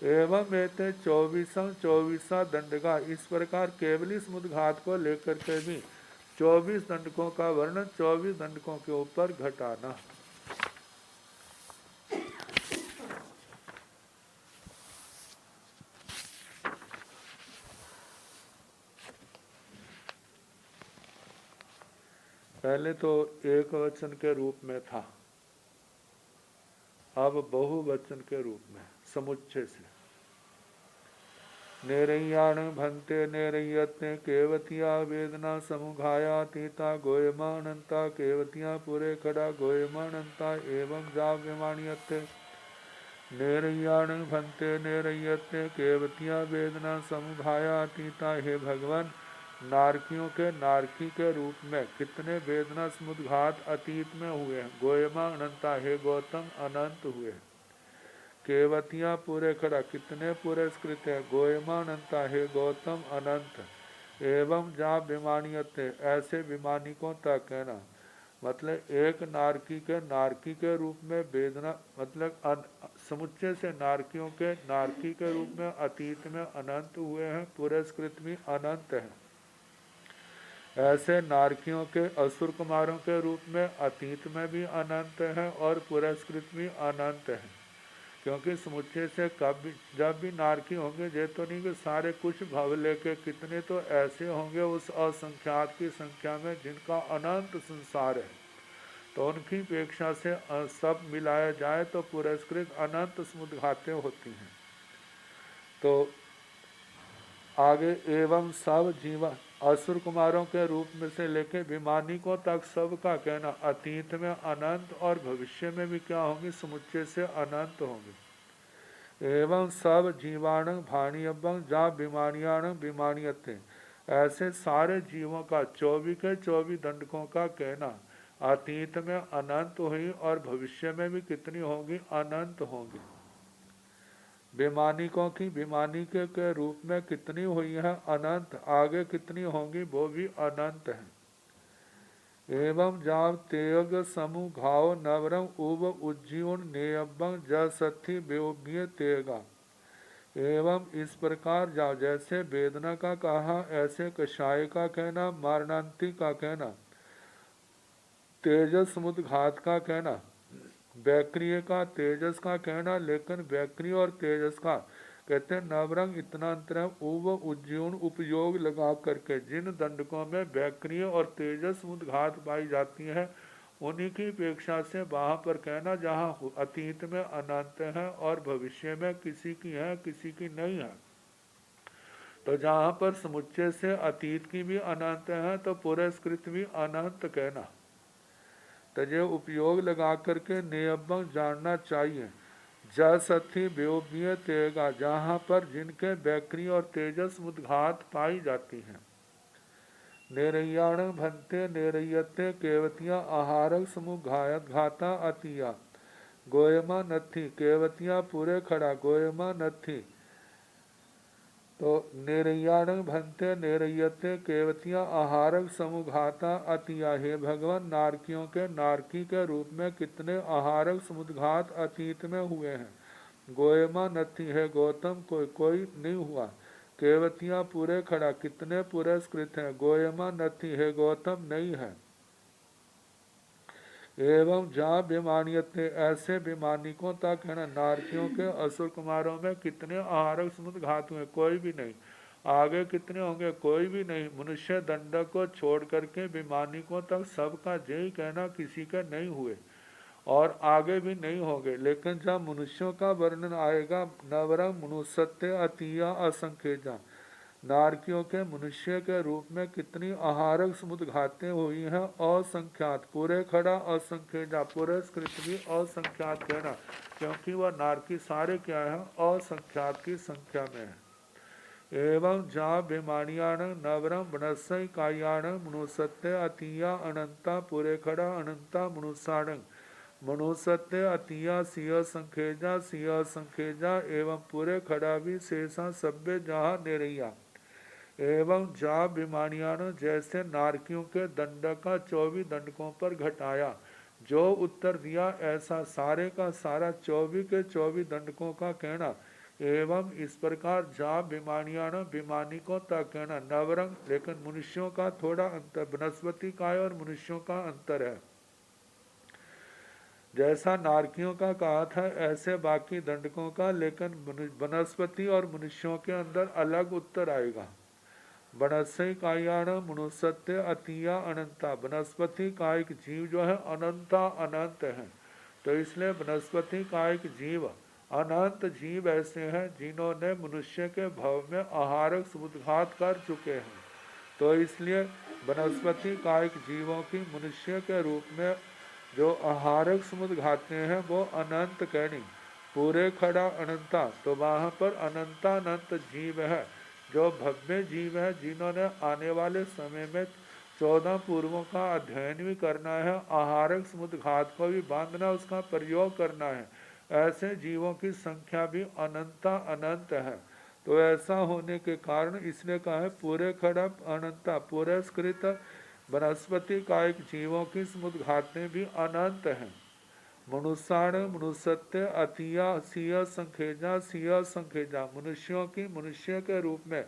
एवं एते 24वां दंडका, इस प्रकार केवली समुद्घात को लेकर के भी 24 दंडकों का वर्णन 24 दंडकों के ऊपर घटाना। पहले तो एक वचन के रूप में था, अब बहुवचन के रूप में समुच्चय से। नेरय्याण भंते नेरयत्ने केवतिया वेदना समुघाया तीता गोयमा अनंता केवतिया पुरे खड़ा गोयमा अनंता एवं जाव्यमाण्यते। नेरय्याण भंते नेरयत्ने केवतिया वेदना समुघाया तीता, हे भगवान नारकियों के नारकी के रूप में कितने वेदना समुद्घात अतीत में हुए हैं। गोयमा अनंता, हे गौतम अनंत हुए। केवतियाँ पूरे खड़ा, कितने पुरस्कृत है। गोयमा अनंता, हे गौतम अनंत। एवं जहाँ विमानियत है, ऐसे विमानिकों तक कहना मतलब एक नारकी के रूप में वेदना मतलब समुच्चय से नारकियों के नारकी के रूप में अतीत में अनंत हुए हैं, पुरस्कृत भी अनंत है। ऐसे नारकियों के असुर कुमारों के रूप में अतीत में भी अनंत है और पुरस्कृत भी अनंत है। क्योंकि समुच्चय से कभी जब भी नारकी होंगे ये तो नहीं कि सारे कुछ भव लेके, कितने तो ऐसे होंगे उस असंख्यात की संख्या में जिनका अनंत संसार है। तो उनकी अपेक्षा से सब मिलाया जाए तो पुरस्कृत अनंत समुद्घातें होती हैं। तो आगे एवं सब जीवन असुर कुमारों के रूप में से लेके विमानिकों तक सबका कहना अतीत में अनंत और भविष्य में भी क्या होंगे, समुच्चय से अनंत होंगे। एवं सब जीवाणु भाणियबं जा विमानियाण विमानियते, ऐसे सारे जीवों का 24 के 24 दंडकों का कहना अतीत में अनंत हुई और भविष्य में भी कितनी होंगी, अनंत होंगी। विमानिकों की विमानी के रूप में कितनी हुई है, अनंत। आगे कितनी होंगी वो भी अनंत है। एवं जाव तेग समूह घाव नवरम उब उज्जीवन नेयबं जसथि बेउज्ञ तेगा। एवं इस प्रकार जाओ, जैसे वेदना का कहा ऐसे कषाय का कहना, मारणांति का कहना, तेजस समुद्घात का कहना, वैक्रिय का तेजस का कहना। लेकिन वैक्रिय और तेजस का कहते हैं नवरंग इतना अंतर है। उव उज्जीवन उपयोग लगा करके जिन दंडकों में वैक्रिय और तेजस समुद्घात पाई जाती है उन्हीं की अपेक्षा से वहाँ पर कहना जहाँ अतीत में अनंत है और भविष्य में किसी की है किसी की नहीं है। तो जहाँ पर समुच्चय से अतीत की भी अनंत है तो पुरस्कृत भी अनंत कहना। तजे उपयोग लगा करके नियम जानना चाहिए। जसथि व्योम्य तेगा, जहाँ पर जिनके वैक्री और तेजस मुद्घात पाई जाती हैं। नेरय्याण भंते नेरयते केवतियाँ आहारक समूह घाता अतिया। गोयमा नथी, केवतियाँ पूरे खड़ा गोयमा नथी। तो नेरय्याण भंते नेरयते केवतियाँ आहारक समुघाता अतिया, हे भगवान नारकियों के नारकी के रूप में कितने आहारक समुद्घात अतीत में हुए हैं। गोयमा नथी, है गौतम कोई नहीं हुआ। केवतियाँ पूरे खड़ा, कितने पुरस्कृत हैं। गोयमा नथी, है गौतम नहीं है। एवं जहाँ विमानियत, ऐसे विमानिकों तक है ना, नारकियों के असुर कुमारों में कितने आहारक समुद्घात हुए, कोई भी नहीं। आगे कितने होंगे, कोई भी नहीं। मनुष्य दंडक को छोड़ करके विमानिकों तक सबका जय कहना किसी के नहीं हुए और आगे भी नहीं होंगे। लेकिन जब मनुष्यों का वर्णन आएगा, नवरंग मनुष्य अतिया असंख्यजा, नारकियों के मनुष्य के रूप में कितनी आहारक समुद्घातें हुई हैं असंख्यात। पूरे खड़ा असंख्य पुरस्कृत भी असंख्यात कहना, क्योंकि वह नारकी सारे क्या है असंख्यात की संख्या में है। एवं जा बेमानियाण नवरम बनसई कायाण मनुसत्य अतिया अनंता पूरे खड़ा अनंता मनुषाण मनुसत्य अतिया सिया संखेजा एवं पूरे खड़ा भी शेषा सभ्य जहाँ निरैया। एवं जा बीमानियान जैसे नारकियों के दंड का 24 दंडकों पर घटाया, जो उत्तर दिया ऐसा सारे का सारा 24 के 24 दंडकों का कहना। एवं इस प्रकार जा बीमानियान बीमानिकों तक कहना नवरंग, लेकिन मनुष्यों का थोड़ा अंतर, वनस्पति का और मनुष्यों का अंतर है। जैसा नारकियों का कहा था ऐसे बाकी दंडकों का, लेकिन वनस्पति और मनुष्यों के अंदर अलग उत्तर आएगा। वनस्पति कायाण मनुष्यत्य अतिया अनंता, वनस्पति कायिक जीव जो है अनंता अनंत है। तो इसलिए वनस्पति कायिक जीव अनंत जीव ऐसे हैं जिन्होंने मनुष्य के भव में आहारक समुद्घात कर चुके हैं। तो इसलिए वनस्पति कायिक जीवों की मनुष्य के रूप में जो आहारक समुद्घाते हैं वो अनंत कहनी। पूरे खड़ा अनंता, तो वहाँ पर अनंतानंत जीव है जो भव्य जीव है, जिन्होंने आने वाले समय में 14 पूर्वों का अध्ययन भी करना है, आहारक समुद्घात को भी बांधना, उसका प्रयोग करना है। ऐसे जीवों की संख्या भी अनंता अनंत है। तो ऐसा होने के कारण इसने कहा है पूरे खड़ा अनंता पुरस्कृत वनस्पति कायिक जीवों की समुद्घातें भी अनंत हैं। मनुष्याण मनुष्यत्य अतिया सिया संखेजा, मनुष्यों की मनुष्य के रूप में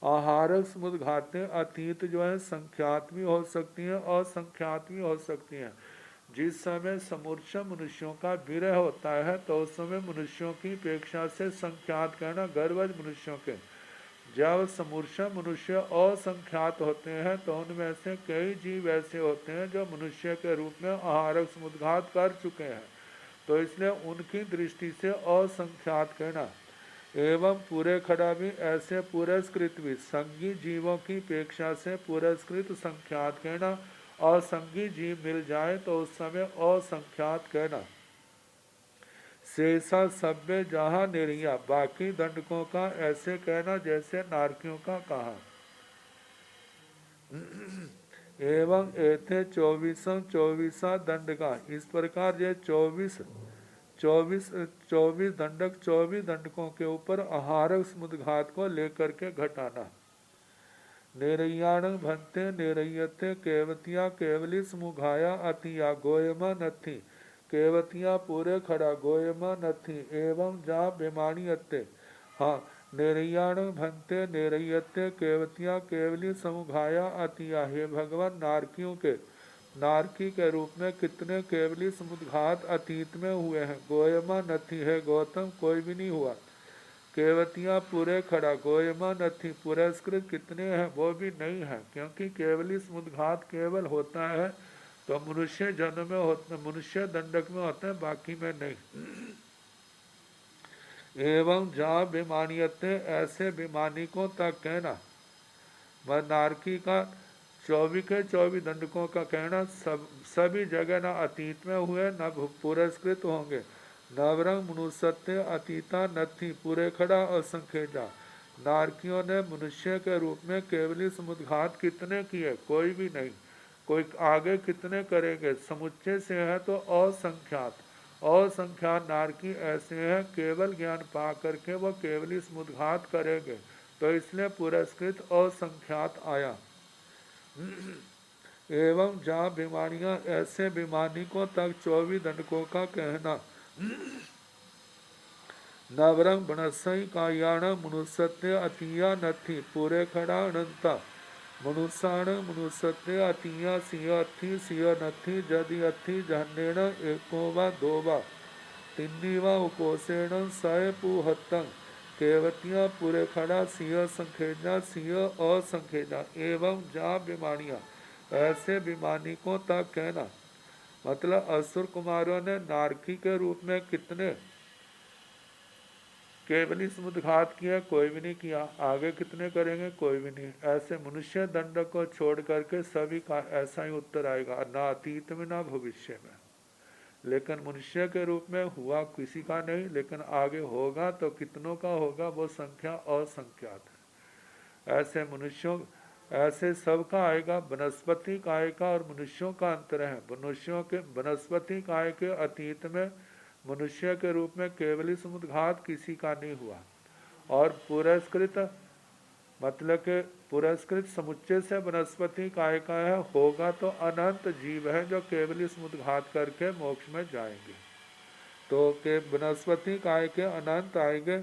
आहारक समुद्घातें अतीत जो है संख्यात भी हो सकती हैं और असंख्यात भी हो सकती हैं। जिस समय समूर्छ मनुष्यों का विरह होता है तो उस समय मनुष्यों की अपेक्षा से संख्यात कहना गर्भज मनुष्यों के। जब समूर्छ मनुष्य असंख्यात होते हैं तो उनमें से कई जीव ऐसे होते हैं जो मनुष्य के रूप में आहारक समुद्घात कर चुके हैं, तो इसलिए उनकी दृष्टि से असंख्यात कहना। एवं पूरे खड़ा भी ऐसे पुरस्कृत भी संगी जीवों की अपेक्षा से पुरस्कृत संख्यात कहना। असंगी जीव मिल जाए तो उस समय असंख्यात कहना। शेषा सभ्य जहाँ निरिया, बाकी दंडकों का ऐसे कहना जैसे नारकियों का कहा। एवं एथे 24 दंड का, इस प्रकार ये 24 दंडक 24 दंडकों के ऊपर आहारक समुद्घात को लेकर के घटाना। निरैयाण भंते निरयते केवतिया केवली समुघाया अतिया गोयमा नथी, केवतिया पूरे खड़ा गोयमा नथी। एवं जा बेमानी अत्ते, हाँ निरैयाण भंते निरयते केवतिया केवली समुघाया अतिया। हे भगवान नारकियों के नारकी के रूप में कितने केवली समुद्घात अतीत में हुए हैं। गोयमा नथी है गौतम, कोई भी नहीं हुआ। केवतियाँ पूरे खड़ा गोयमा नथी, पुरस्कृत कितने हैं वो भी नहीं है, क्योंकि केवली समुद्घात केवल होता है तो मनुष्य जन्म में होता, मनुष्य दंडक में होता है, बाकी में नहीं। एवं जहाँ बेमानियते ऐसे बेमानिकों तक कहना। नारकी का 24 के 24 दंडकों का कहना सभी जगह न अतीत में हुए न पुरस्कृत होंगे। नवरंग मनुष्यत्य अतीता नथी पूरे खड़ा असंख्यजा। नारकियों ने मनुष्य के रूप में केवली समुद्घात कितने किए, कोई भी नहीं। कोई आगे कितने करेंगे, समुच्चय से है तो असंख्यात। असंख्यात नारकी ऐसे हैं केवल ज्ञान पा करके वो केवली समुद्घात करेंगे, तो इसलिए पुरस्कृत असंख्यात आया। एवं जहाँ बीमारियां ऐसे बीमानिकों तक 24 दंडकों का कहना। नवरंग बनसई कायाण मनुष्यत्य अतिया नथी पूरे खड़ा अनंता। मनुष्याण मनुष्यत्य अतिया सिया नथी जदि अथि जहनेण एको व दो वा तिन्नी व उपोषेण सय पुहत्तंग। केवतियाँ पूरे खड़ा सिंह संखेजा सिंह असंखेजा। एवं जा बीमारियाँ ऐसे बीमानिकों तक कहना। मतलब असुर कुमारों ने नारकी के रूप में कितने केवल इस मुद्घात किया, कोई भी नहीं किया, आगे कितने करेंगे, कोई भी नहीं। ऐसे मनुष्य दंड को छोड़ करके सभी का ऐसा ही उत्तर आएगा, ना अतीत में ना भविष्य में। लेकिन मनुष्य के रूप में हुआ किसी का नहीं, लेकिन आगे होगा तो कितनों का होगा वो संख्या असंख्यात है। ऐसे मनुष्यों, ऐसे सबका आएगा। वनस्पति काय का और मनुष्यों का अंतर है। मनुष्यों के वनस्पति काय के अतीत में मनुष्य के रूप में केवल समुद्घात किसी का नहीं हुआ, और पुरस्कृत मतलब के पुरस्कृत समुच्चय से वनस्पति काय का है, होगा तो अनंत जीव है जो केवल समुद्घात करके मोक्ष में जाएंगे। तो के वनस्पति काय के अनंत आएंगे।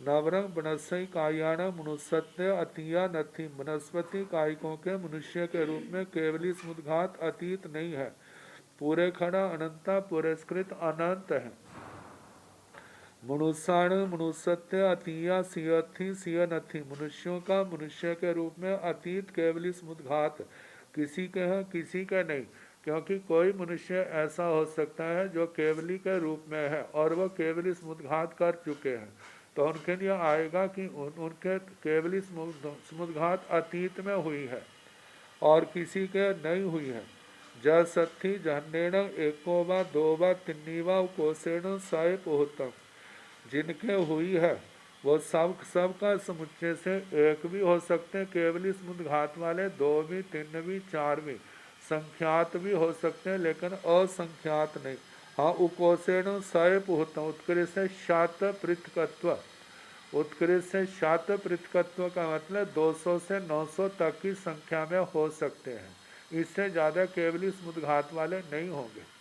नवरंग वनस्पति कायाण मनुष्य अतिया नथी। वनस्पति कायकों के मनुष्य के रूप में केवली समुद्घात अतीत नहीं है, पूरे खड़ा अनंता पुरस्कृत अनंत है। मनुष्याण मनुष्यत्य अतिया सियथी सिय नथी। मनुष्यों का मनुष्य के रूप में अतीत केवली समुद्घात किसी के हैं, किसी के नहीं। क्योंकि कोई मनुष्य ऐसा हो सकता है जो केवली के रूप में है और वह केवली समुद्घात कर चुके हैं, तो उनके लिए आएगा कि उनके केवली समुद्घात अतीत में हुई है और किसी के नहीं हुई है। जथी जन्नेण एको व दो व तिन्नीवा कोसेण साय पोहतम। जिनके हुई है वो सब का समुच्चय से एक भी हो सकते हैं, केवली समुद्घात वाले दो भी, तीन भी, चार भी, संख्यात भी हो सकते हैं, लेकिन असंख्यात नहीं। हाँ, उकोसेण सय पुहत, उत्कृष्ट से शात पृथकत्व। उत्कृष्ट से शात पृथकत्व का मतलब 200 से 900 तक की संख्या में हो सकते हैं, इससे ज़्यादा केवली समुद्घात वाले नहीं होंगे।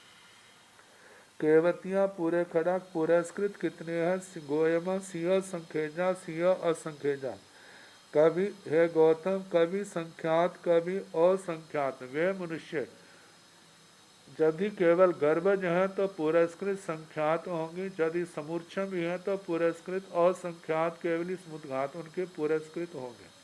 केवतियाँ पूरे खड़ा पुरस्कृत कितने हैं, गोयमा सिंह संखेजा सिंह असंखेजा। कभी हे गौतम, कभी संख्यात कभी असंख्यात वे मनुष्य यदि केवल गर्भज हैं तो पुरस्कृत संख्यात होंगे, यदि समूर्छम भी हैं तो पुरस्कृत असंख्यात केवली समुद्घात उनके पुरस्कृत होंगे।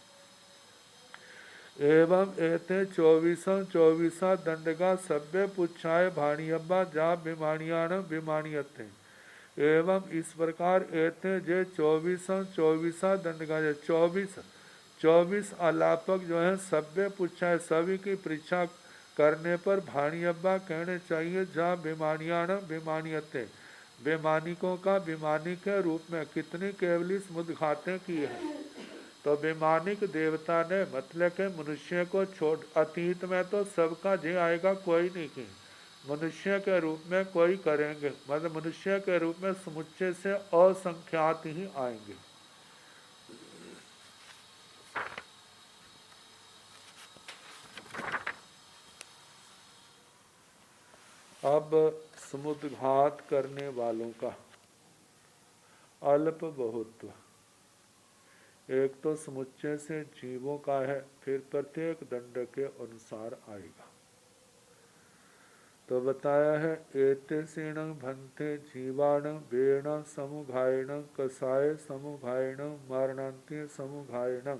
एवं एते 24 दंडगा सभ्य पुच्छाए भाणियब्बा जा विमानियाण विमानियते। एवं इस प्रकार एते जे 24 दंडगा 24 अलापक जो है सभ्य पुच्छाए सभी की परीक्षा करने पर भाणियब्बा कहने चाहिए जा विमानियाण विमानियते। वैमानिकों का विमानिक के रूप में कितनी केवली समुद्घातें की है। तो वैमानिक देवता ने मतलब के मनुष्य को छोड़, अतीत में तो सबका जी आएगा, कोई नहीं की। मनुष्य के रूप में कोई करेंगे, मतलब मनुष्य के रूप में समुच्चय से असंख्यात ही आएंगे। अब समुद्घात करने वालों का अल्प बहुत्व। एक तो समुच्चय से जीवों का है, फिर प्रत्येक दंड के अनुसार आएगा। तो बताया है एतेषेण भन्ते जीवाण वेण समुघायण कषाय समुघायण मरणान्त्य समुघायण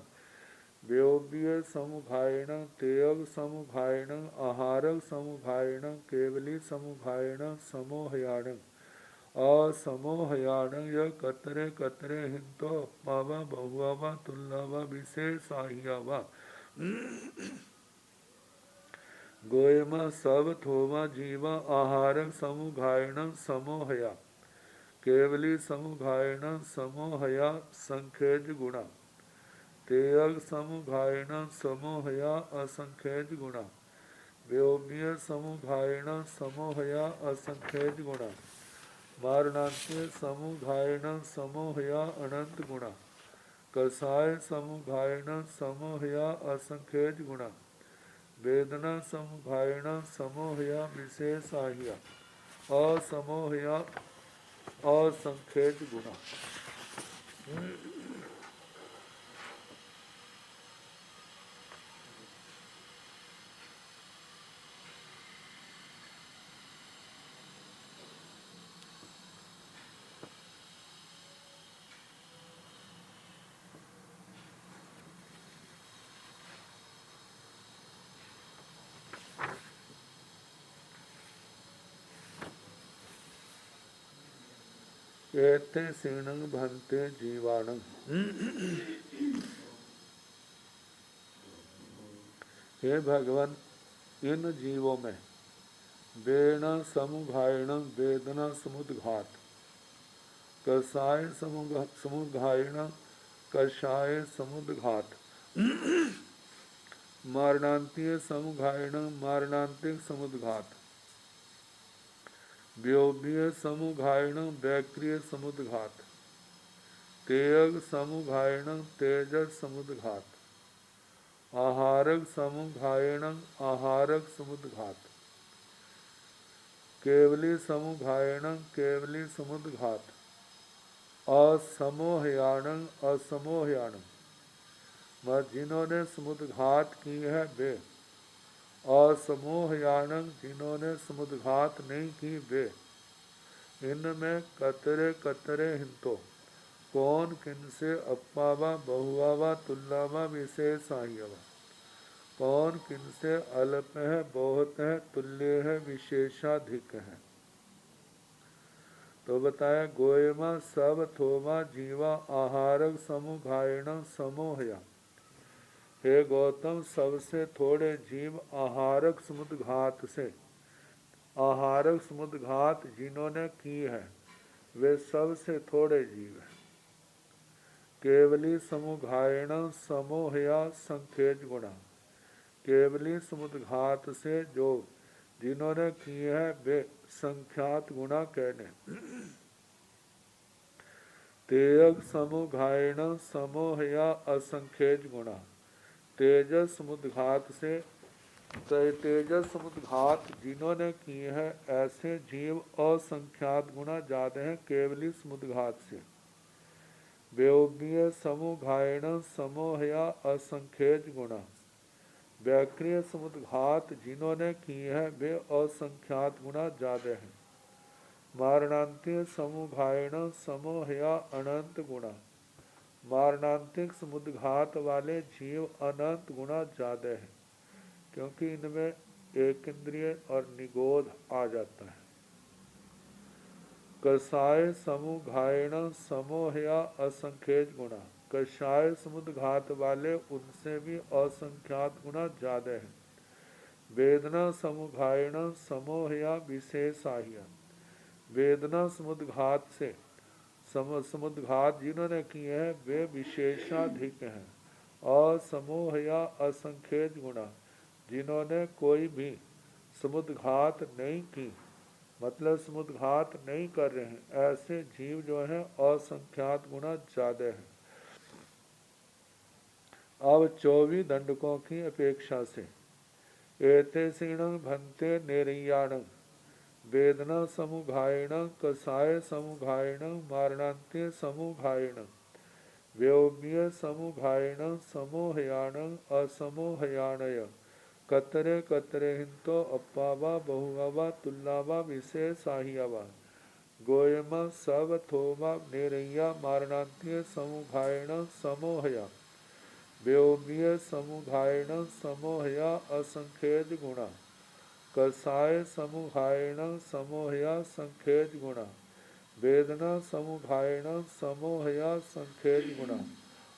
व्योव्य समुघायण तेयग समुघायण आहारक समुघायण केवली समुघायण समोहयाण असमोहयाण य कतरे कतरे हिंतो पावा बहुवा तुल्लावा विशेषाहियावा। गोयमा सब थोमा जीवा आहारक समुघायण समोहया केवली समुघायण समोहया संखेज गुणा तेयग समुघायण समोहया असंख्यज गुणा व्योम्य समुघायण समोहया असंख्यज गुणा मारणान्त्य समुघायण समोहया अनंत गुणा कषाय समुघायण समोहया असंख्यज गुणा वेदना समुघायण समोहया विशेषाहिया असमोहया असंख्यज गुणा। एते सीणं भन्ते जीवाणं। हे भगवान, इन जीवों में वेण समुघायण वेदना समुद्घात, कषाय समुघायण कषाय समुद्घात, मारणांतीय समुघायण मारणांतिक समुद्घात, व्योभीय समुघायण वैक्रिय समुद्घात, तेयग समुघायण तेजस समुद्घात, आहारक समुघायण आहारक समुद्घात, केवली समुघायण केवली समुद्घात, असमोहयाण असमोहयाण। जिन्होंने समुद्घात की है वे, असमोहयाण जिन्होंने समुद्घात नहीं की वे। इनमें कतरे कतरे हिंतो, कौन किनसे अप्पावा बहुआवा तुल्लावा विशेषाह्यवा, कौन किनसे अल्प है बहुत है तुल्य है विशेषाधिक है। तो बताया गोयमा सब थोमा जीवा आहारक समुघायण समोहया। हे गौतम, सबसे थोड़े जीव आहारक समुद्घात से, आहारक समुद्घात जिन्होंने की है वे सबसे थोड़े जीव हैं। केवली समुघायण समोहया संखेज गुणा, केवली समुद्घात से जो जिन्होंने की है वे संख्यात गुणा कहने। तेयग समुघायण समोहया असंख्यज गुणा, तेजस समुद्घात से, तेजस समुद्घात जिन्होंने की है ऐसे जीव असंख्यात गुणा ज्यादा हैं केवली समुद्घात से। व्योमीय समुघायण समोहया असंख्यज गुणा, व्याक्रिय समुद्घात जिन्होंने की है वे असंख्यात गुणा ज्यादा हैं। मारणांतिक समुघायण समोहया अनंत गुणा, मारणांतिक समुद्घात वाले जीव अनंत गुणा ज्यादा है, क्योंकि इनमें एक इंद्रिय और निगोध आ जाता है। कषाय समुघायण समोहया असंख्यज गुणा, कषाय समुद्घात वाले उनसे भी असंख्यात गुणा ज्यादा है। वेदना समुघायण समोहया विशेषाह्य, वेदना समुद्घात से, समुद्घात जिन्होंने किए हैं वे विशेषाधिक हैं। असमोहया असंख्यज गुणा, जिन्होंने कोई भी समुद्घात नहीं की, मतलब समुद्घात नहीं कर रहे हैं, ऐसे जीव जो हैं असंख्यात गुणा ज्यादा हैं। अब 24 दंडकों की अपेक्षा से एते सीणं भन्ते निर्याणं, वेदना समुघायण कषाय समुघायण मारणांत्य समुघायण, व्योम्य समुघायण समोहयाण असमोहयाणय, कतरे कतरे हिंतो अप्पावा बहुआवा तुल्लावा विशेषाह्यवा, गोयमा सब थोमा निरैया मारणांत्य समुघायण समोहया, व्योम्य समुघायण समोहया असंख्यज गुणा, कषाय समुघायण समोहया संख्यज गुणा, वेदना समुघायण समोहया संख्यज गुणा,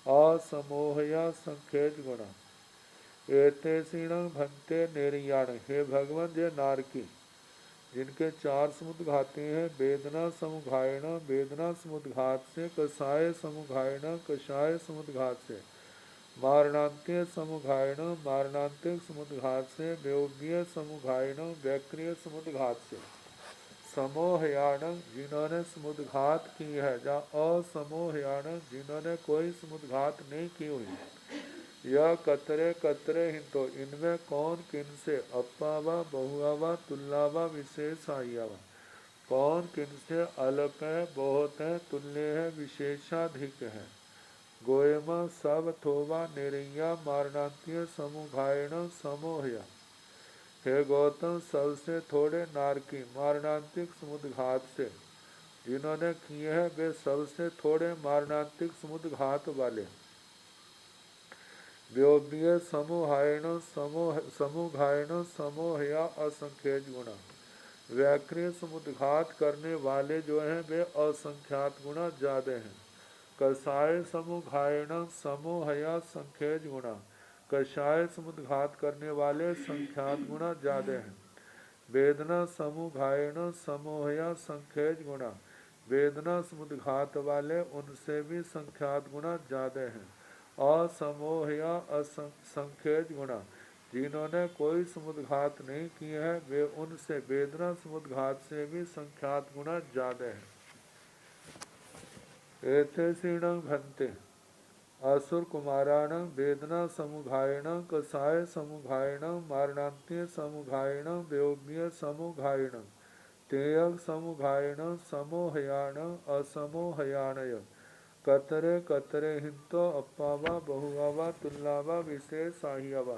असमोहया संख्यज गुणा। एते सीणं भन्ते निर्याण। हे भगवान, जे नारकी जिनके 4 समुद्घाते हैं, वेदना समुघायण वेदना समुद्घात से, कषाय समुघायण कषाय समुद्घात से, मारणांत्य समुघायण मारणांतिक समुद्घात से, व्योम्य समुघायण वैक्रिय समुद्घात से, समोहयाण जिन्होंने समुद्घात की है, जहाँ असमोहयाण जिन्होंने कोई समुद्घात नहीं की हुई। यह कतरे कतरे हिंतो, इनमें कौन किनसे अप्पावा बहुआवा तुल्लावा विशेषाह्यवा, कौन किनसे अल्प है बहुत है तुल्य है विशेषाधिक है। गोयमा सब थोवा निरैया मारणांत्य समुघायण समोहया। हे गौतम, सबसे थोड़े नारकी मारणांतिक समुद्घात से जिन्होंने किए हैं वे सबसे थोड़े मारणांतिक समुद्घात वाले। व्योम्य समुघायण समुघायण समोहया असंख्यज गुणा, व्याक्रिय समुद्घात करने वाले जो हैं वे असंख्यात गुणा ज्यादा हैं। कषाय समुघायण समोहया संख्यज गुणा, कषाय समुद्घात करने वाले संख्यात गुणा ज्यादा हैं। वेदना समुघायण समोहया संख्यज गुणा, वेदना समुद्घात वाले उनसे भी संख्यात गुणा ज्यादा हैं। असमोहया असंख्यज गुणा, जिन्होंने कोई समुद्घात नहीं किए हैं वे उनसे वेदना समुद्घात से भी संख्यात गुणा ज्यादा है। एते सीणं भंते असुर कुमाराण वेदना समुघायण कषाय समुघायण मारणांत्य समुघायण व्योम्य समुघायण तेयग समुघायण समोहयाण असमोहयाणय कतरे कतरे हिंतो अप्पावा बहुआवा तुल्लावा विशेषाहियावा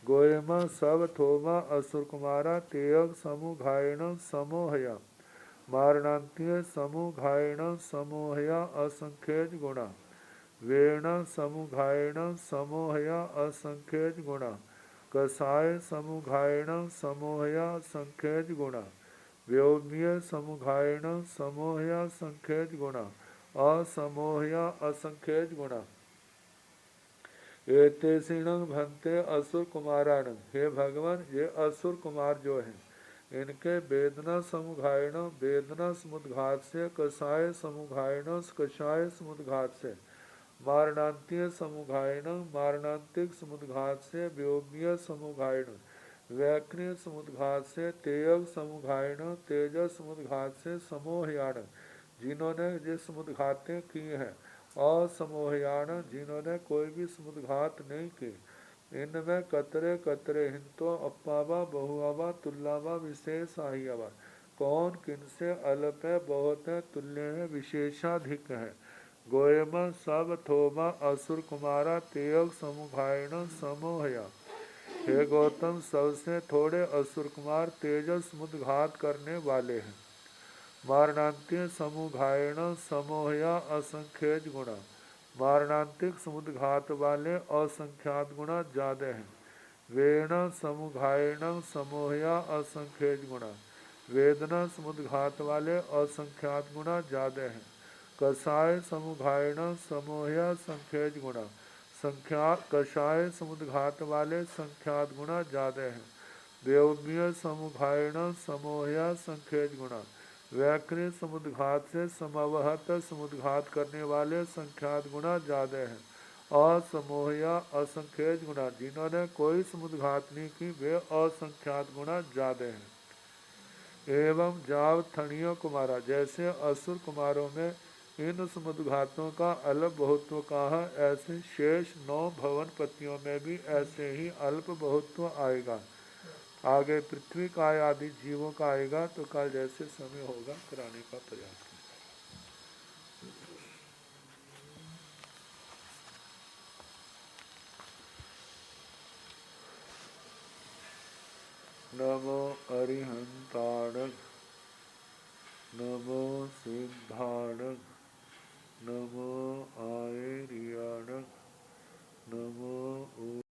गोयमा सब थोमा असुर कुमारा तेयग समुघायण समोहया मारणांत्य समुघायण समोहया असंख्यज गुणा वेण समुघायण समोहया असंख्यज गुणा कषाय समुघायण समोहया संख्यज गुणा व्योम्य समुघायण समोहया संख्यज गुणा असमोहया असंख्यज गुणा। एते सिणं भंते असुर कुमाराण, हे भगवान ये असुर कुमार जो हैं इनके वेदना समुघायण वेदना समुद्घात से कषाय समुघायण कषाय समुद्घात से मारणांत्य समुघायण मारणांतिक समुद्घात से व्योम्य समुघायण वैक्रिय समुद्घात से तेयग समुघायण तेजस समुद्घात से समोहयाण, जिन्होंने ये समुद्घातें की हैं। असमोहयाण, जिन्होंने कोई भी समुद्घात नहीं की। इनमें कतरे कतरे हिंतो अप्पावा बहुआवा तुल्लावा विशेष आहियावा, कौन किनसे अल्प है बहुत है तुल्य है विशेषाधिक है। गोयम सब थोमा असुर कुमारा तेयग समुघायण समोहया, हे गौतम सबसे थोड़े असुर कुमार तेजस समुद्घात करने वाले हैं। मारणांत्य समुघायण समोहया असंख्यज गुणा, मारणांतिक समुद्घात वाले असंख्यात गुणा ज्यादा हैं। वेण समुघायण समोहया असंख्यज गुणा, वेदना समुद्घात वाले असंख्यात गुणा ज्यादा हैं। कषाय समुघायण समोहया संख्यज गुणा, संख्या कषाय समुद्घात वाले संख्यात गुणा ज्यादा हैं। व्योम्य समुघायण समोहया संख्यज गुणा, व्याक्रिय समुद्घात से समवहत समुद्घात करने वाले संख्यात गुणा ज्यादा हैं। असमोहया असंख्यज गुणा, जिन्होंने कोई समुद्घात नहीं की वे असंख्यात गुणा ज्यादा हैं। एवं जाव थणियों कुमारा, जैसे असुर कुमारों में इन समुद्घातों का अल्प बहुत्व कहा, ऐसे शेष 9 भवन पतियों में भी ऐसे ही अल्प बहुत्व आएगा। आगे पृथ्वी का आदि जीवों का आएगा तो कल जैसे समय होगा कराने का प्रयास करें। नमो अरिहंताणक, नमो सिद्धाणक, नमो